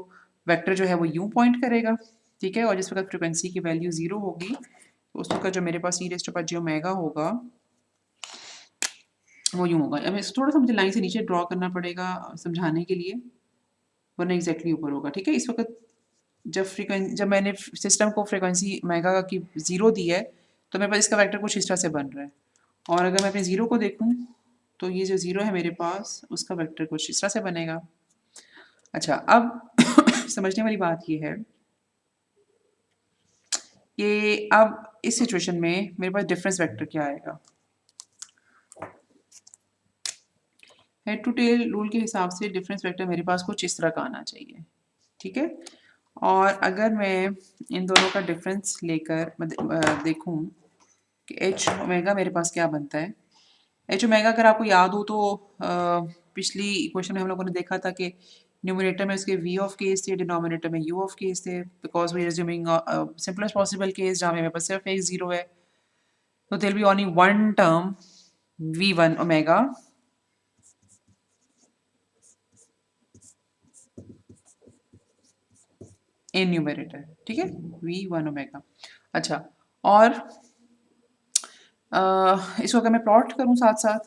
वेक्टर जो है वो यूँ पॉइंट करेगा, ठीक है। और जिस वक्त फ्रीक्वेंसी की वैल्यू ज़ीरो होगी तो उस वक्त जो मेरे पास E raised to power J omega होगा वो यूँ होगा। अब थोड़ा सा मुझे लाइन से नीचे ड्रॉ करना पड़ेगा समझाने के लिए, वरना एग्जैक्टली ऊपर होगा, ठीक है। इस वक्त जब मैंने सिस्टम को फ्रीक्वेंसी ओमेगा की ज़ीरो दी है तो मेरे पास इसका वेक्टर कुछ इस तरह से बन रहा है। और अगर मैं अपने ज़ीरो को देखूं तो ये जो ज़ीरो है मेरे पास उसका वेक्टर कुछ इस तरह से बनेगा। अच्छा, अब समझने वाली बात ये है कि अब इस सिचुएशन में मेरे पास डिफरेंस वेक्टर क्या आएगा। हेड टू टेल रूल के हिसाब से डिफरेंस वेक्टर मेरे पास कुछ इस तरह का आना चाहिए, ठीक है। और अगर मैं इन दोनों का डिफरेंस लेकर देखूं कि एच ओमेगा मेरे पास क्या बनता है। एच ओमेगा अगर आपको याद हो तो पिछली इक्वेशन में हम लोगों ने देखा था कि न्यूमरेटर में उसके v ऑफ केस थे, डिनोमिनेटर में u ऑफ केस थे, because we are assuming simplest possible case जहाँ मेरे पास सिर्फ एक जीरो है। तो there be only one term v1 omega in numerator, ठीक है, v1 ओमेगा। अच्छा, और इसको अगर मैं प्लॉट करूँ साथ साथ,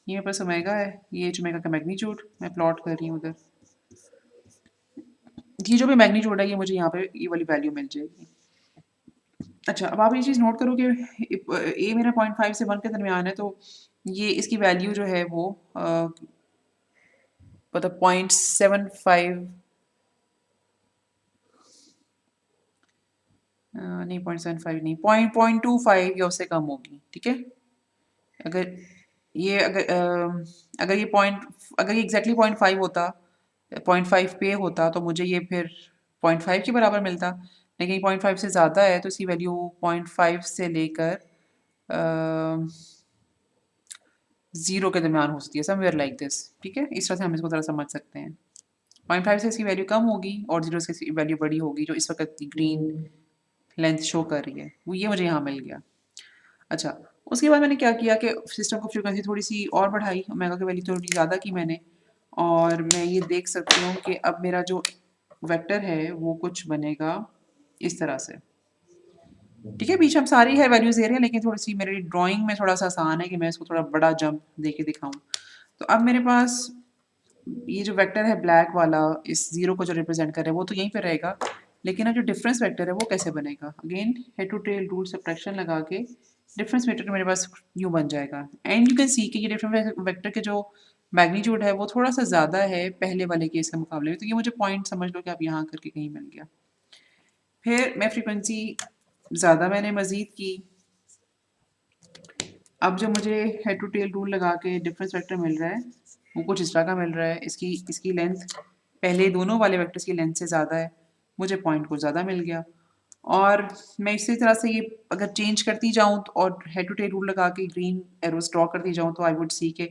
ये मेरे पास ओमेगा है, ये एच ओमेगा का मैग्नीट्यूड मैं प्लॉट कर रही हूँ उधर। ये जो भी मैग्नीट्यूड है ये मुझे यहाँ पे ये वाली वैल्यू मिल जाएगी। अच्छा, अब आप ये चीज़ नोट करो कि ए मेरा 0.5 से 1 के दरमियान है, तो ये इसकी वैल्यू जो है वो मतलब 0.75 नहीं 0.75 नहीं 0.25 या उससे कम होगी, ठीक है। अगर ये अगर ये एग्जैक्टली 0.5 होता, 0.5 पे होता तो मुझे ये फिर 0.5 के बराबर मिलता, लेकिन 0.5 से ज़्यादा है तो इसकी वैल्यू 0.5 से लेकर 0 के दरमियान हो सकती है, समवेयर लाइक दिस, ठीक है। इस तरह से हम इसको ज़रा समझ सकते हैं। 0.5 से इसकी वैल्यू कम होगी और 0 से इसकी वैल्यू बड़ी होगी, जो इस वक्त ग्रीन लेंथ शो कर रही है, वो ये मुझे यहाँ मिल गया। अच्छा, उसके बाद मैंने क्या किया कि सिस्टम को फ्रीक्वेंसी थोड़ी सी और बढ़ाई, ओमेगा की वैल्यू थोड़ी ज़्यादा की मैंने, और मैं ये देख सकती हूँ कि अब मेरा जो वेक्टर है वो कुछ बनेगा इस तरह से, ठीक है। बीच हम सारी है वैल्यूज दे रहे हैं, लेकिन थोड़ी सी मेरी ड्राइंग में थोड़ा सा आसान है कि मैं इसको थोड़ा बड़ा जंप दे के दिखाऊँ। तो अब मेरे पास ये जो वेक्टर है ब्लैक वाला, इस जीरो को जो रिप्रेजेंट कर रहा है वो तो यहीं पे रहेगा, लेकिन अब जो डिफरेंस वेक्टर है वो कैसे बनेगा, again head to tail rule subtraction लगा के डिफरेंस वेक्टर मेरे पास यूँ बन जाएगा। एंड यू कैन सी कि ये डिफरेंस वेक्टर के जो मैग्नीट्यूड है वो थोड़ा सा ज़्यादा है पहले वाले केस के मुकाबले में, तो ये मुझे पॉइंट समझ लो कि आप यहाँ करके कहीं मिल गया। फिर मैं फ्रीक्वेंसी ज़्यादा मैंने मज़ीद की, अब जो मुझे हेड टू टेल रूल लगा के डिफरेंस वेक्टर मिल रहा है वो कुछ इस तरह का मिल रहा है, इसकी लेंथ पहले दोनों वाले वेक्टर्स की लेंथ से ज़्यादा है, मुझे पॉइंट को ज़्यादा मिल गया। और मैं इसी तरह से ये अगर चेंज करती जाऊँ और हेड टू टेल रूल लगा के ग्रीन एरोस ड्रॉ करती जाऊँ तो आई वुड सी के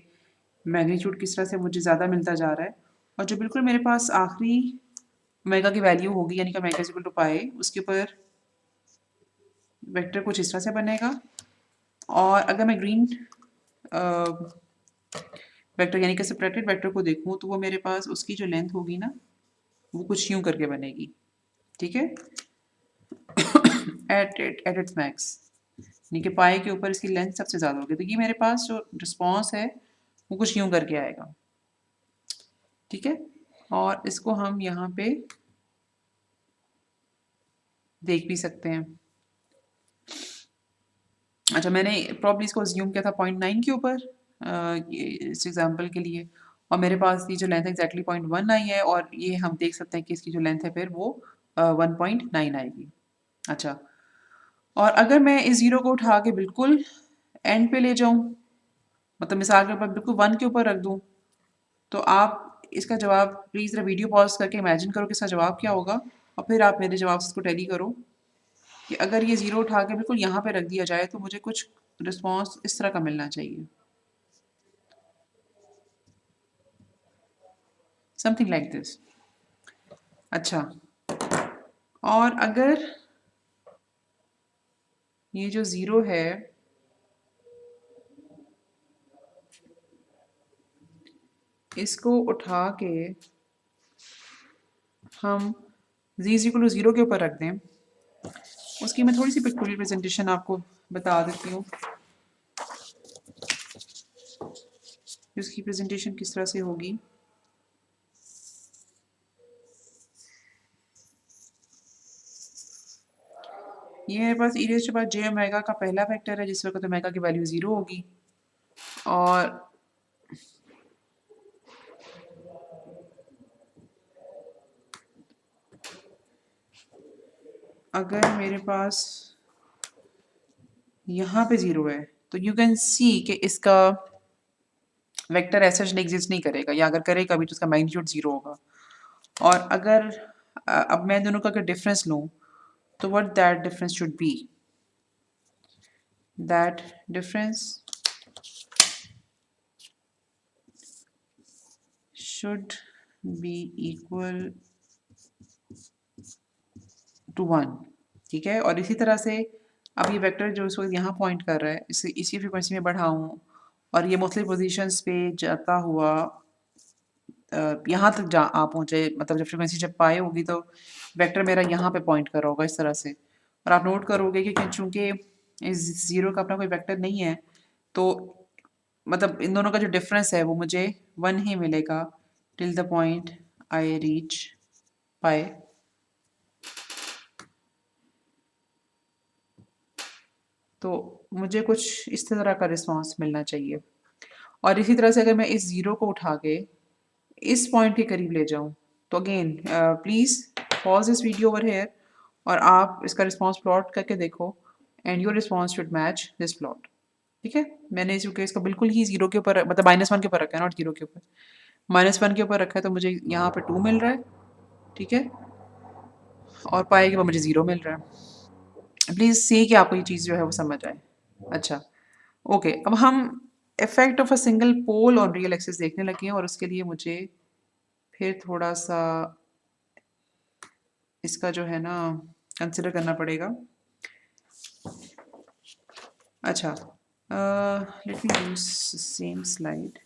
मैग्नीट्यूड किस तरह से मुझे ज़्यादा मिलता जा रहा है, और जो बिल्कुल मेरे पास आखिरी ओमेगा की वैल्यू होगी यानी कि ओमेगा इज इक्वल टू पाई, उसके ऊपर वेक्टर कुछ इस तरह से बनेगा। और अगर मैं ग्रीन वेक्टर यानी कि सेपरेटेड वेक्टर को देखूं तो वो मेरे पास उसकी जो लेंथ होगी ना वो कुछ यूं करके बनेगी, ठीक है, एट इट्स मैक्स, यानी कि पाई के ऊपर इसकी लेंथ सबसे ज़्यादा होगी, तो ये मेरे पास जो रिस्पॉन्स है वो कुछ यूं करके आएगा, ठीक है। और इसको हम यहाँ पे देख भी सकते हैं। अच्छा, मैंने प्रॉब्ली इसको अज्यूम किया था 0.9 के ऊपर इस एग्जांपल के लिए, और मेरे पास ये जो लेंथ है एग्जैक्टली 0.1 आई है, और ये हम देख सकते हैं कि इसकी जो लेंथ है फिर वो 1.9 आएगी। अच्छा, और अगर मैं इस ज़ीरो को उठा के बिल्कुल एंड पे ले जाऊं, मतलब मिसाल के ऊपर बिल्कुल 1 के ऊपर रख दूं, तो आप इसका जवाब प्लीज़ ज़रा वीडियो पॉज करके इमेजिन करो कि इसका जवाब क्या होगा, और फिर आप मेरे जवाब से इसको टैली करो कि अगर ये ज़ीरो उठा के बिल्कुल यहाँ पे रख दिया जाए तो मुझे कुछ रिस्पॉन्स इस तरह का मिलना चाहिए, समथिंग लाइक दिस। अच्छा, और अगर ये जो ज़ीरो है इसको उठा के हम z=0 के ऊपर रख दें, उसकी मैं थोड़ी सी पिक्टोरियल प्रेजेंटेशन आपको बता देती हूँ, इसकी प्रेजेंटेशन किस तरह से होगी। ये मेरे पास e raised to j omega का पहला वेक्टर है जिस वक्त ओमेगा की वैल्यू 0 होगी, और अगर मेरे पास यहाँ पे 0 है तो यू कैन सी कि इसका वेक्टर ऐसा एग्जिस्ट नहीं करेगा, या अगर करेगा भी तो उसका मैग्नीट्यूड 0 होगा। और अगर अब मैं दोनों का अगर डिफरेंस लूँ तो what that difference should be, that difference should be equal to 1, ठीक है। और इसी तरह से अब ये वेक्टर जो इस वक्त यहाँ पॉइंट कर रहा है इसी फ्रीक्वेंसी में बढ़ाऊँ और ये मुख्तलिफ पोजीशंस पे जाता हुआ यहाँ तक जा आ पहुँचे, मतलब जब फ्रीक्वेंसी जब पाए होगी तो वेक्टर मेरा यहाँ पे पॉइंट कर रहा होगा इस तरह से। और आप नोट करोगे कि चूँकि इस ज़ीरो का अपना कोई वेक्टर नहीं है, तो मतलब इन दोनों का जो डिफरेंस है वो मुझे 1 ही मिलेगा till the point I reach pi. तो मुझे कुछ इस तरह का रिस्पॉन्स मिलना चाहिए। और इसी तरह से अगर मैं इस ज़ीरो को उठा के इस पॉइंट के करीब ले जाऊं, तो again please pause this video over here और आप इसका रिस्पॉन्स प्लॉट करके देखो and your response should match this plot. ठीक है, मैंने चूँकि इसको बिल्कुल ही ज़ीरो के ऊपर मतलब -1 के ऊपर रखा है, नॉट ज़ीरो के ऊपर, -1 के ऊपर रखा है, तो मुझे यहाँ पे 2 मिल रहा है। ठीक है, और पाई के ऊपर मुझे ज़ीरो मिल रहा है। प्लीज़ सी कि आपको ये चीज़ जो है वो समझ आए। अच्छा, ओके, अब हम effect of a single pole on real axis देखने लगे हैं और उसके लिए मुझे फिर थोड़ा सा इसका जो है ना कंसिडर करना पड़ेगा। अच्छा, let me use same slide.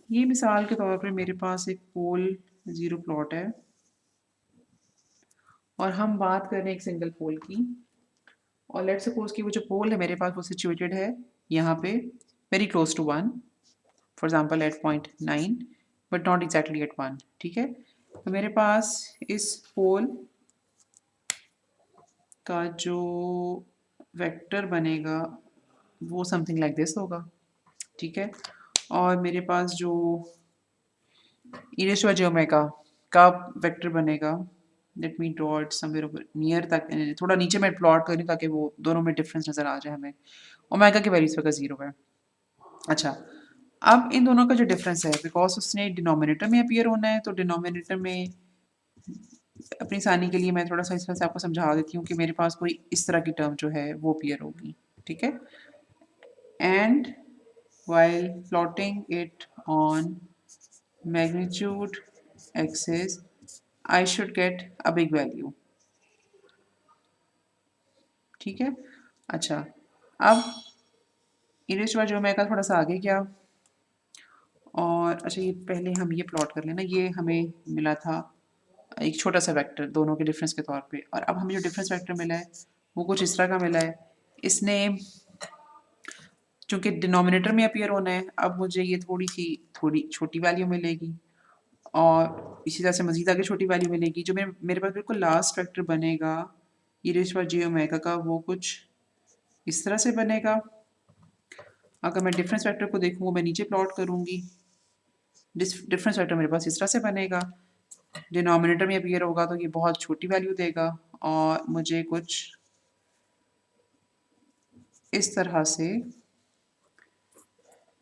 ये मिसाल के तौर पर मेरे पास एक पोल ज़ीरो प्लॉट है और हम बात कर रहे हैं एक सिंगल पोल की, और लेट्स सपोज कि वो जो पोल है मेरे पास वो सिचुएटेड है यहाँ पे very close to 1, for example at point 9 but not exactly at 1। ठीक है, तो मेरे पास इस पोल का जो वेक्टर बनेगा वो समथिंग लाइक दिस होगा। ठीक है, और मेरे पास जो इरेश j ओमेगा का वेक्टर बनेगा, let me draw it somewhere over near तक, थोड़ा नीचे मैं प्लॉट करूँ ताकि वो दोनों में डिफरेंस नज़र आ जाए हमें। ओमेगा की वैल्यू इस वक्त 0 है। अच्छा, अब इन दोनों का जो डिफरेंस है, बिकॉज उसने डिनोमिनेटर में अपीयर होना है, तो डिनोमिनेटर में अपनी आसानी के लिए मैं थोड़ा सा इस तरह से आपको समझा देती हूँ कि मेरे पास कोई इस तरह की टर्म जो है वो अपीयर होगी। ठीक है, and while plotting it on magnitude axis I should get a big value। ठीक है, अच्छा, अब इरेज जो ओमेगा थोड़ा सा आगे गया, और अच्छा ये पहले हम ये प्लॉट कर लेना, ये हमें मिला था एक छोटा सा वेक्टर दोनों के डिफरेंस के तौर पे, और अब हमें जो डिफरेंस वेक्टर मिला है वो कुछ इस तरह का मिला है। इसने चूंकि डिनोमिनेटर में अपीयर होना है, अब मुझे ये थोड़ी छोटी वैल्यू मिलेगी, और इसी तरह से मज़ीद आगे छोटी वैल्यू मिलेगी। जो मेरे पास बिल्कुल लास्ट वेक्टर बनेगा ई रेज़ पावर जे ओमेगा का, वो कुछ इस तरह से बनेगा। अगर मैं डिफरेंस वेक्टर को देखूँ वो मैं नीचे प्लॉट करूँगी, डिफरेंस वेक्टर मेरे पास इस तरह से बनेगा, डिनोमिनेटर में अपीयर होगा तो ये बहुत छोटी वैल्यू देगा, और मुझे कुछ इस तरह से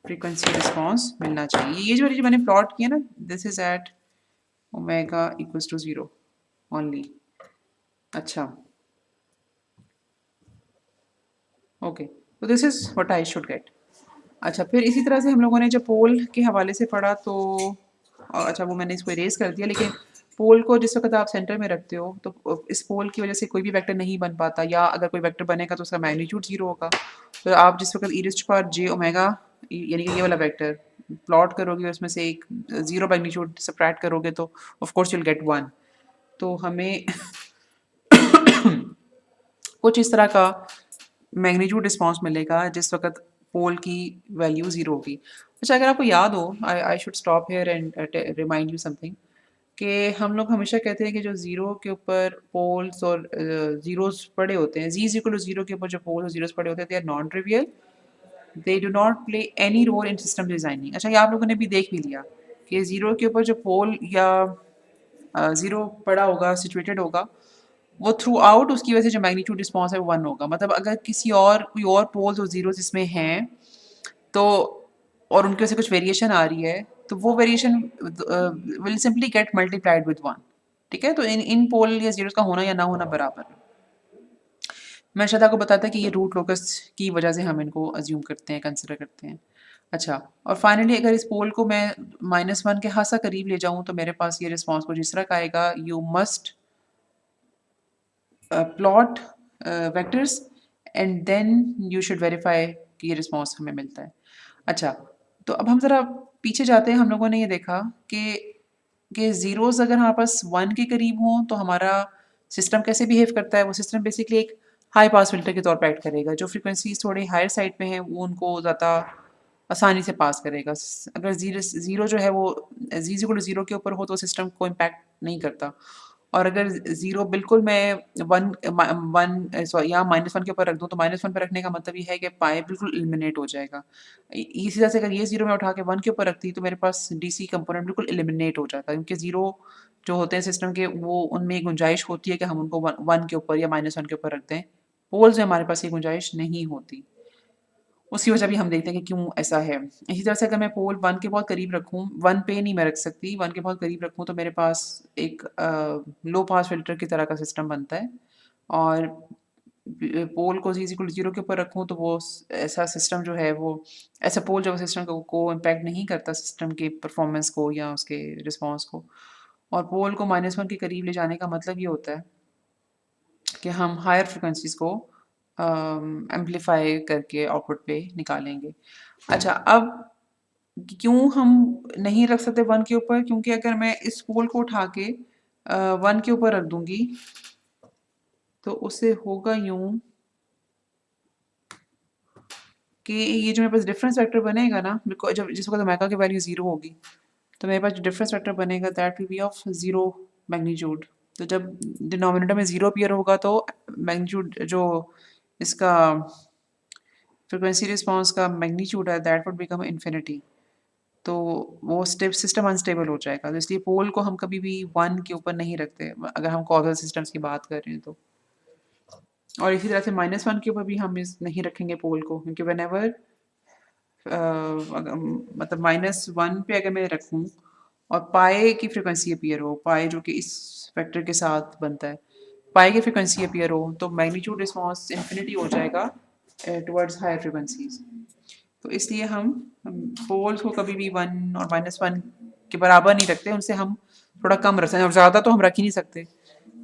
फ्रीक्वेंसी रिस्पॉन्स मिलना चाहिए। ये जो मैंने प्लॉट किया ना, this is at omega equals to 0 only. अच्छा, ओके, तो this is what I should get. अच्छा, फिर इसी तरह से हम लोगों ने जब पोल के हवाले से पढ़ा तो अच्छा वो मैंने इसको इरेज कर दिया, लेकिन पोल को जिस वक्त आप सेंटर में रखते हो तो इस पोल की वजह से कोई भी वेक्टर नहीं बन पाता, या अगर कोई वेक्टर बनेगा तो उसका मैग्नीट्यूड 0 होगा। तो आप जिस वक्त ई पावर जे ओमेगा यानी कि ये वाला वेक्टर प्लॉट करोगे, उसमें से एक 0 मैग्नीट्यूड सब्ट्रैक्ट करोगे तो of course you will get 1। तो हमें कुछ इस तरह का मैग्नीट्यूड रिस्पॉन्स मिलेगा जिस वक्त पोल की वैल्यू 0 होगी। अच्छा, अगर आपको याद हो, I should stop hair and remind you something, कि हम लोग हमेशा कहते हैं कि जो ज़ीरो के ऊपर पोल्स और ज़ीरोज़ पड़े होते हैं, z इक्वल टू 0 के ऊपर जो पोल्स और ज़ीरोज़ पड़े होते हैं, they are non trivial, they do not play any role in system designing. अच्छा, ये आप लोगों ने भी देख भी लिया कि ज़ीरो के ऊपर जो पोल या ज़ीरो पड़ा होगा, सिचुएटेड होगा, वो थ्रू आउट उसकी वजह से जो मैग्नीट्यूड रिस्पॉन्स है वो 1 होगा। मतलब अगर किसी और कोई और पोल्स और ज़ीरोज़ इसमें हैं, तो और उनकी वजह से कुछ वेरिएशन आ रही है, तो वो variation will simply get multiplied with 1। ठीक है, तो इन पोल या ज़ीरोज़ का होना या ना होना बराबर है। मैं शायद आपको बताता कि ये रूट लोकस की वजह से हम इनको अज्यूम करते हैं, कंसिडर करते हैं। अच्छा, और फाइनली अगर इस पोल को मैं -1 के खासा करीब ले जाऊँ, तो मेरे पास ये रिस्पॉन्स कुछ इस तरह का आएगा, you must plot vectors and then you should verify कि ये रिस्पॉन्स हमें मिलता है। अच्छा, तो अब हम ज़रा पीछे जाते हैं। हम लोगों ने ये देखा कि कि ज़ीरोज़ अगर हमारे पास 1 के करीब हों तो हमारा सिस्टम कैसे बिहेव करता है, वो सिस्टम बेसिकली एक हाई पास फ़िल्टर के तौर पे एक्ट करेगा। जो फ्रीक्वेंसीज़ थोड़े हायर साइड पे हैं वो उनको ज़्यादा आसानी से पास करेगा। अगर ज़ीरो जो है वो ज़ = 0 के ऊपर हो तो सिस्टम को इम्पैक्ट नहीं करता। और अगर ज़ीरो बिल्कुल मैं 1 सॉरी यहाँ -1 के ऊपर रख दूँ तो -1 पे रखने का मतलब ये है कि पाई बिल्कुल एलिमिनेट हो जाएगा। इसी तरह से अगर ये ज़ीरो मैं उठा के 1 के ऊपर रखती तो मेरे पास डीसी कंपोनेंट बिल्कुल एलिमिनेट हो जाता, क्योंकि ज़ीरो जो होते हैं सिस्टम के वो उनमें एक गुंजाइश होती है कि हम उनको 1 के ऊपर या -1 के ऊपर रख दें। पोल्स में हमारे पास ये गुंजाइश नहीं होती। उसकी वजह भी हम देखते हैं कि क्यों ऐसा है। इसी तरह से अगर मैं पोल 1 के बहुत करीब रखूँ, 1 पे नहीं मैं रख सकती, 1 के बहुत करीब रखूँ तो मेरे पास एक लो पास फ़िल्टर की तरह का सिस्टम बनता है। और पोल को ज़ = 0 के ऊपर रखूँ तो वो ऐसा सिस्टम जो है वो ऐसा पोल जो सिस्टम को इम्पैक्ट नहीं करता सिस्टम के परफॉर्मेंस को या उसके रिस्पॉन्स को। और पोल को -1 के करीब ले जाने का मतलब ये होता है कि हम हायर फ्रिक्वेंसीज़ को एम्प्लीफाई करके आउटपुट पे निकालेंगे। अच्छा, अब क्यों हम नहीं रख सकते 1 के ऊपर? क्योंकि अगर मैं इस पोल को उठा के 1 के ऊपर रख दूँगी तो उससे होगा यूँ कि ये जो मेरे पास डिफरेंस वेक्टर बनेगा ना, जब जिस वक़्त ओमेगा की वैल्यू 0 होगी, तो मेरे पास जो डिफरेंस वेक्टर बनेगा that will B of 0 magnitude. तो जब डिनोमिनेटर में 0 अपीयर होगा तो मैग्नीट्यूड जो इसका फ्रीक्वेंसी रिस्पॉन्स का मैग्नीट्यूड है दैट वुड बिकम इन्फिनिटी। तो वो सिस्टम अनस्टेबल हो जाएगा। तो इसलिए पोल को हम कभी भी 1 के ऊपर नहीं रखते अगर हम कॉजल सिस्टम्स की बात कर रहे हैं तो। और इसी तरह से -1 के ऊपर भी हम इस नहीं रखेंगे पोल को, क्योंकि व्हेनेवर मतलब -1 पे अगर मैं रखूँ और पाई की फ्रीक्वेंसी अपीयर हो, पाई जो कि इस वेक्टर के साथ बनता है, पाई की फ्रीक्वेंसी अपीयर हो तो मैग्नीट्यूड रिस्पॉन्स इन्फिनिटी हो जाएगा टुवर्ड्स हायर फ्रीक्वेंसीज। तो इसलिए हम पोल्स को कभी भी 1 और -1 के बराबर नहीं रखते, उनसे हम थोड़ा कम रखते हैं और ज़्यादा तो हम रख ही नहीं सकते,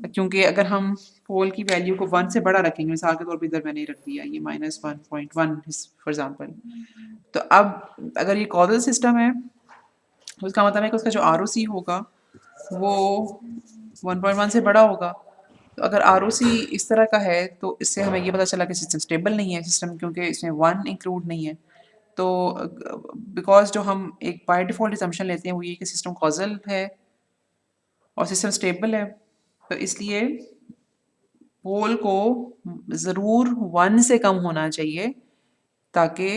क्योंकि अगर हम पोल की वैल्यू को 1 से बड़ा रखेंगे, मिसाल के तौर पे इधर मैंने रख दिया ये -1.1 फॉर एग्जांपल, तो अब अगर ये कॉजल सिस्टम है तो उसका मतलब है कि उसका जो आरओसी होगा वो 1.1 से बड़ा होगा। तो अगर आरओसी इस तरह का है तो इससे हमें ये पता चला कि सिस्टम स्टेबल नहीं है, सिस्टम क्योंकि इसमें 1 इंक्लूड नहीं है। तो बिकॉज जो हम एक बाय डिफ़ॉल्ट असम्पशन लेते हैं वो ये कि सिस्टम कॉजल है और सिस्टम स्टेबल है, तो इसलिए पोल को ज़रूर 1 से कम होना चाहिए, ताकि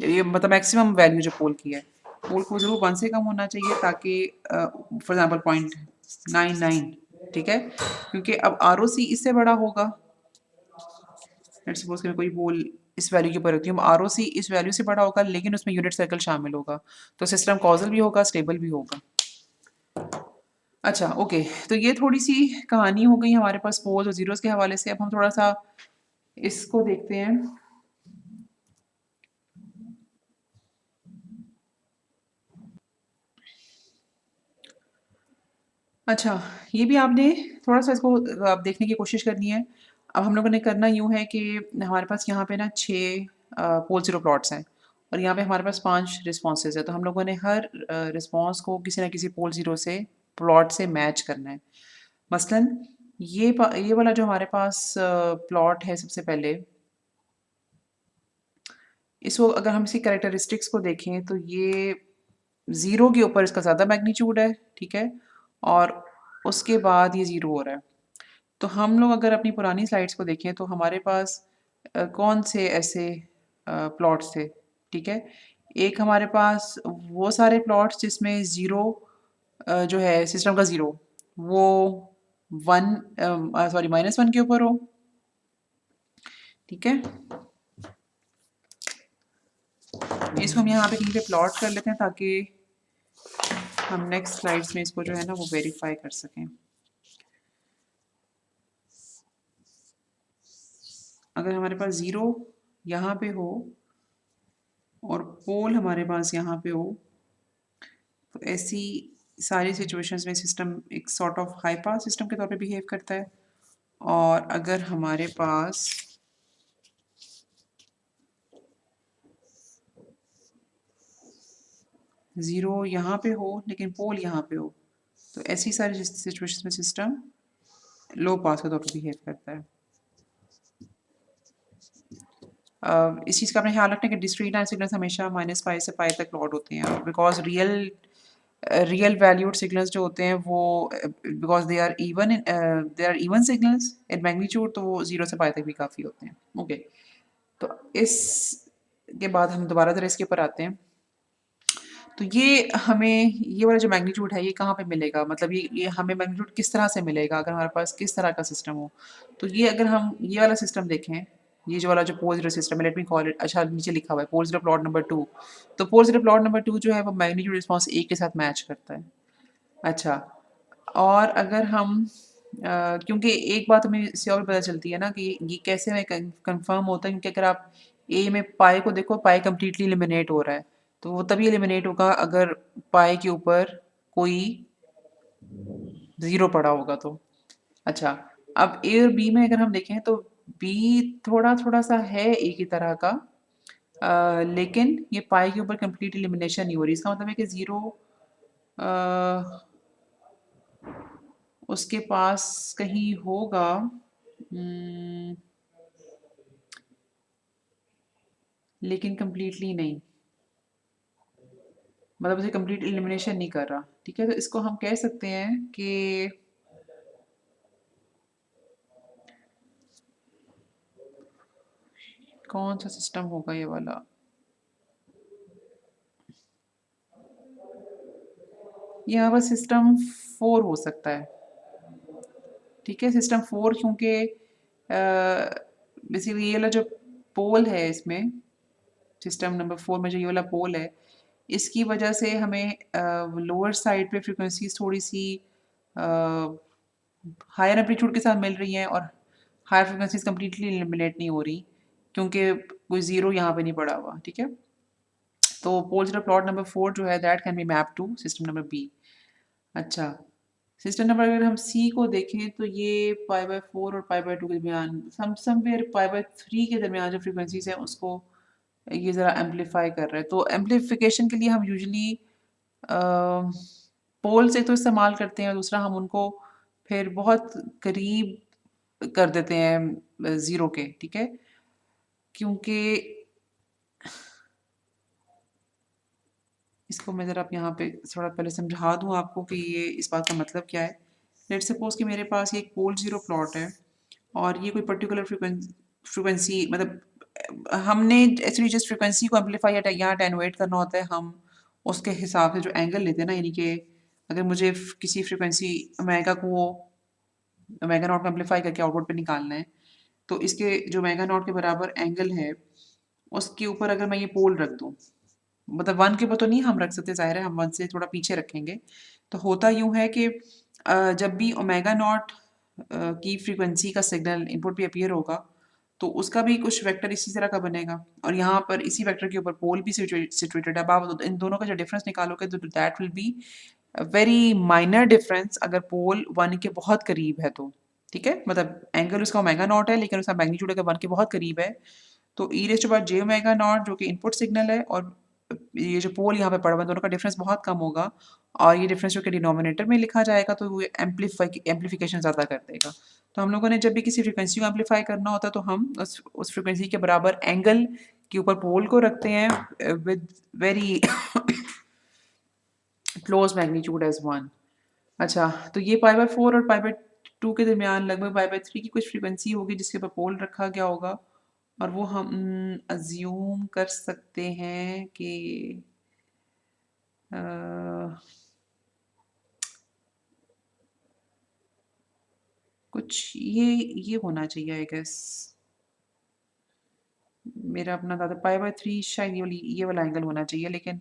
ये मतलब मैक्सिमम वैल्यू जो पोल की है, पोल को ज़रूर 1 से कम होना चाहिए ताकि फॉर एग्जांपल 0.99, ठीक है? क्योंकि अब आरओसी इससे बड़ा होगा। लेट्स सपोज कि मैं कोई पोल इस वैल्यू के ऊपर रखती हूँ, आरओसी इस वैल्यू से बड़ा होगा लेकिन उसमें यूनिट सर्कल शामिल होगा, तो सिस्टम कॉजल भी होगा, स्टेबल भी होगा। अच्छा, ओके, तो ये थोड़ी-सी कहानी हो गई हमारे पास पोल्स और ज़ीरोज़ के हवाले से। अब हम थोड़ा-सा इसको देखते हैं। अच्छा, ये भी आपने थोड़ा-सा इसको अब देखने की कोशिश करनी है। अब हम लोगों ने करना यूँ है कि हमारे पास यहाँ पे ना 6 पोल ज़ीरो प्लॉट्स हैं और यहाँ पे हमारे पास 5 रिस्पॉन्सेज़ हैं। तो हम लोगों ने हर रिस्पॉन्स को किसी न किसी पोल ज़ीरो से प्लॉट से मैच करना है। मसलन ये वाला जो हमारे पास प्लॉट है सबसे पहले, इसको अगर हम इसकी कैरेक्टरिस्टिक्स को देखें तो ये 0 के ऊपर इसका ज़्यादा मैग्नीट्यूड है, ठीक है? और उसके बाद ये 0 हो रहा है। तो हम लोग अगर अपनी पुरानी स्लाइड्स को देखें तो हमारे पास कौन से ऐसे प्लॉट्स थे, ठीक है? एक हमारे पास वो सारे प्लॉट्स जिसमें 0 जो है सिस्टम का 0 वो 1 सॉरी -1 के ऊपर हो, ठीक है? इसको हम यहाँ पे कहीं पे प्लॉट कर लेते हैं ताकि हम नेक्स्ट स्लाइड्स में इसको जो है ना वो वेरीफाई कर सकें। अगर हमारे पास 0 यहाँ पे हो और पोल हमारे पास यहाँ पे हो, तो ऐसी सारी सिचुएशंस में सिस्टम एक sort of high pass system के तौर पे बिहेव करता है। और अगर हमारे पास 0 यहाँ पे हो लेकिन पोल यहाँ पे हो, तो ऐसी सारी सिचुएशन में सिस्टम लो पास के तौर पर बिहेव करता है। इस चीज़ का अपने ख्याल रखना कि डिस्क्रीट टाइम सिग्नल्स हमेशा -π से π तक प्लॉट होते हैं, बिकॉज रियल वैल्यूड सिग्नल्स जो होते हैं वो because they are even signals in magnitude, तो वो 0 से π तक भी काफ़ी होते हैं। ओके, तो इस के बाद हम दोबारा ज़रा इसके ऊपर आते हैं। तो ये हमें ये वाला जो मैग्नीट्यूड है ये कहाँ पे मिलेगा, मतलब ये हमें मैग्नीट्यूड किस तरह से मिलेगा अगर हमारे पास किस तरह का सिस्टम हो। तो ये अगर हम ये वाला सिस्टम देखें, ये जो वाला जो पोल ज़ीरो सिस्टम है, लेट मी कॉल इट, अच्छा नीचे लिखा हुआ है पोल ज़ीरो प्लॉट नंबर 2। तो पोल ज़ीरो प्लॉट नंबर 2 जो है वो मैग्नीट्यूड रिस्पॉन्स ए के साथ मैच करता है। अच्छा, और अगर हम क्योंकि एक बात हमें इससे और पता चलती है ना कि ये कैसे हमें कंफर्म होता है, क्योंकि अगर आप ए में पाई को देखो, पाई कम्प्लीटली एलिमिनेट हो रहा है, तो वो तभी एलिमिनेट होगा अगर पाई के ऊपर कोई ज़ीरो पड़ा होगा तो। अच्छा, अब ए और बी में अगर हम देखें तो बी थोड़ा थोड़ा सा है ए की तरह का, लेकिन ये पाई के ऊपर कंप्लीट एलिमिनेशन नहीं हो रही। इसका मतलब है कि ज़ीरो उसके पास कहीं होगा, लेकिन कंप्लीटली नहीं, मतलब उसे कंप्लीट एलिमिनेशन नहीं कर रहा। ठीक है, तो इसको हम कह सकते हैं कि कौन सा सिस्टम होगा ये वाला। यहाँ पर सिस्टम 4 हो सकता है। ठीक है, सिस्टम 4, क्योंकि बेसिकली ये वाला जो पोल है इसमें, सिस्टम नंबर 4 में जो ये वाला पोल है, इसकी वजह से हमें लोअर साइड पे फ्रीक्वेंसीज थोड़ी सी हायर एम्पलीट्यूड के साथ मिल रही हैं और हायर फ्रीक्वेंसीज कम्प्लीटली एलिमिनेट नहीं हो रही, क्योंकि कोई ज़ीरो यहाँ पे नहीं पड़ा हुआ। ठीक है, तो पोल ज़ीरो प्लॉट नंबर 4 जो है that can be map to system number b. अच्छा, सिस्टम नंबर अगर हम सी को देखें तो ये π/4 और π/2 के दरमियान, समवेयर π/3 के दरमियान जो फ्रीक्वेंसीज हैं उसको ये ज़रा एम्पलीफाई कर रहा है। तो एम्पलीफिकेशन के लिए हम यूजुअली पोल्स एक तो इस्तेमाल करते हैं और दूसरा हम उनको फिर बहुत करीब कर देते हैं ज़ीरो के। ठीक है, क्योंकि इसको मैं ज़रा अब यहाँ पे थोड़ा पहले समझा दूँ आपको कि ये इस बात का मतलब क्या है। लेट्स सपोज कि मेरे पास ये एक पोल ज़ीरो प्लॉट है और ये कोई पर्टिकुलर फ्रीक्वेंसी, मतलब हमने एक्चुअली जिस फ्रीक्वेंसी को एम्पलीफाई या यहाँ अटेनुएट करना होता है, हम उसके हिसाब से जो एंगल लेते हैं ना, यानी कि अगर मुझे किसी फ्रीक्वेंसी ओमेगा को ओमेगा नॉट को एम्पलीफाई करके आउटपुट पे निकालना है, तो इसके जो ओमेगा नॉट के बराबर एंगल है उसके ऊपर अगर मैं ये पोल रख दूँ, मतलब 1 के ऊपर तो नहीं हम रख सकते, ज़ाहिर है हम 1 से थोड़ा पीछे रखेंगे। तो होता यूँ है कि जब भी ओमेगा नॉट की फ्रीक्वेंसी का सिग्नल इनपुट पे अपीयर होगा, तो उसका भी कुछ वेक्टर इसी तरह का बनेगा और यहाँ पर इसी वेक्टर के ऊपर पोल भी सिचुएटेड है। अब आप इन दोनों का जो डिफरेंस निकालोगे तो that will be very minor difference अगर पोल 1 के बहुत करीब है तो। ठीक है, मतलब एंगल उसका ओमेगा नॉट है लेकिन उसका मैग्नीट्यूड अगर 1 के बहुत करीब है, तो e raise to power J omega nought जो कि इनपुट सिग्नल है और ये जो पोल यहाँ पे पड़ा हुआ है, दोनों का डिफरेंस बहुत कम होगा और ये डिफरेंस जो कि डिनोमिनेटर में लिखा जाएगा तो वो एम्पलीफिकेशन ज़्यादा कर देगा। तो हम लोगों ने जब भी किसी फ्रीक्वेंसी को एम्पलीफाई करना होता है तो हम उस फ्रीक्वेंसी के बराबर एंगल के ऊपर पोल को रखते हैं with very close magnitude as 1। अच्छा, तो ये π/4 और π/2 के दरमियान लगभग π/3 की कुछ फ्रीक्वेंसी होगी जिसके ऊपर पोल रखा गया होगा और वो हम अज्यूम कर सकते हैं कि कुछ ये होना चाहिए आई गेस। मेरा अपना ज़्यादा π/3 शायद ये वाला एंगल होना चाहिए, लेकिन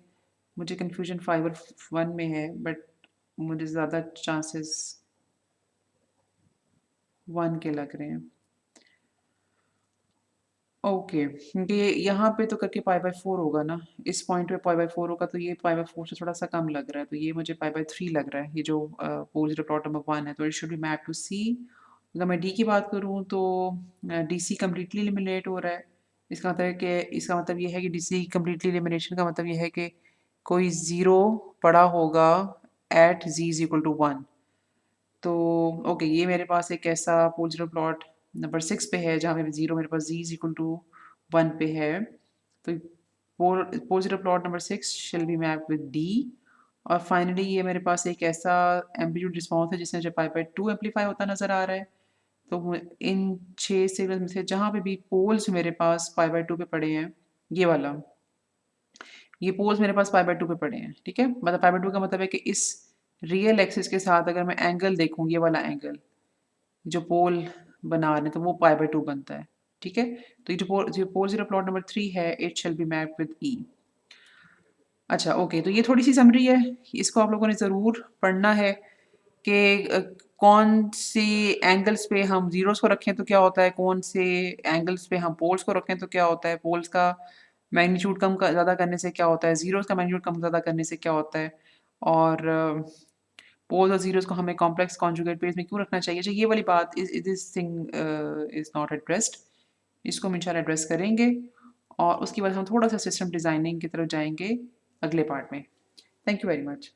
मुझे कन्फ्यूजन 5 और 1 में है, बट मुझे ज़्यादा चांसेस 1 के लग रहे हैं। ओके, क्योंकि यहाँ पे तो करके π/4 होगा ना, इस पॉइंट पे π/4 होगा तो ये π/4 से थोड़ा सा कम लग रहा है, तो ये मुझे π/3 लग रहा है, ये जो पोल ज़ीरो प्लॉट नंबर 1 है, तो it should be map to C. अगर मैं डी की बात करूँ तो डी सी कम्प्लीटली एलिमिनेट हो रहा है। इसका मतलब ये है कि डी सी कम्प्लीटली एलिमिनेशन का मतलब ये है कि कोई ज़ीरो पड़ा होगा at z is equal to 1। तो ओके, ये मेरे पास एक ऐसा पोल ज़ीरो प्लॉट नंबर 6 पे है जहाँ पे ज़ीरो मेरे पास z इज इक्वल टू 1 पे है। तो pole zero plot number 6 shall be map with d। और फाइनली ये मेरे पास एक ऐसा एम्पलीट्यूड रिस्पॉन्स है जिसमें जब पाई बाई 2 एम्पलीफाई होता नज़र आ रहा है। तो इन 6 सिग्नल में से जहाँ पे भी पोल्स मेरे पास पाई बाई 2 पे पड़े हैं, ये वाला, ये पोल्स मेरे पास पाई बाई 2 पे पड़े हैं, ठीक है। मतलब पाई बाई 2 का मतलब है कि इस रियल एक्सिस के साथ अगर मैं एंगल देखूँ, ये वाला एंगल जो पोल बना रहे हैं, तो वो पाई बाई 2 बनता है, ठीक है। तो ये जो पोल ज़ीरो प्लॉट नंबर 3 है, it shall be mapped with E. अच्छा, ओके, तो ये थोड़ी सी समरी है, इसको आप लोगों ने ज़रूर पढ़ना है कि कौन से एंगल्स पे हम ज़ीरोस को रखें तो क्या होता है, कौन से एंगल्स पे हम पोल्स को रखें तो क्या होता है, पोल्स का मैग्नीट्यूड कम ज़्यादा करने से क्या होता है, ज़ीरोस का मैग्नीट्यूड कम ज़्यादा करने से क्या होता है, और पोल्स और ज़ीरोस को हमें कॉम्प्लेक्स कॉन्जुगेट पेयर्स में क्यों रखना चाहिए। अच्छा, ये वाली बात this thing is not addressed, इसको हम इंशाल्लाह एड्रेस करेंगे और उसके बाद हम थोड़ा सा सिस्टम डिज़ाइनिंग की तरफ जाएंगे अगले पार्ट में। Thank you very much.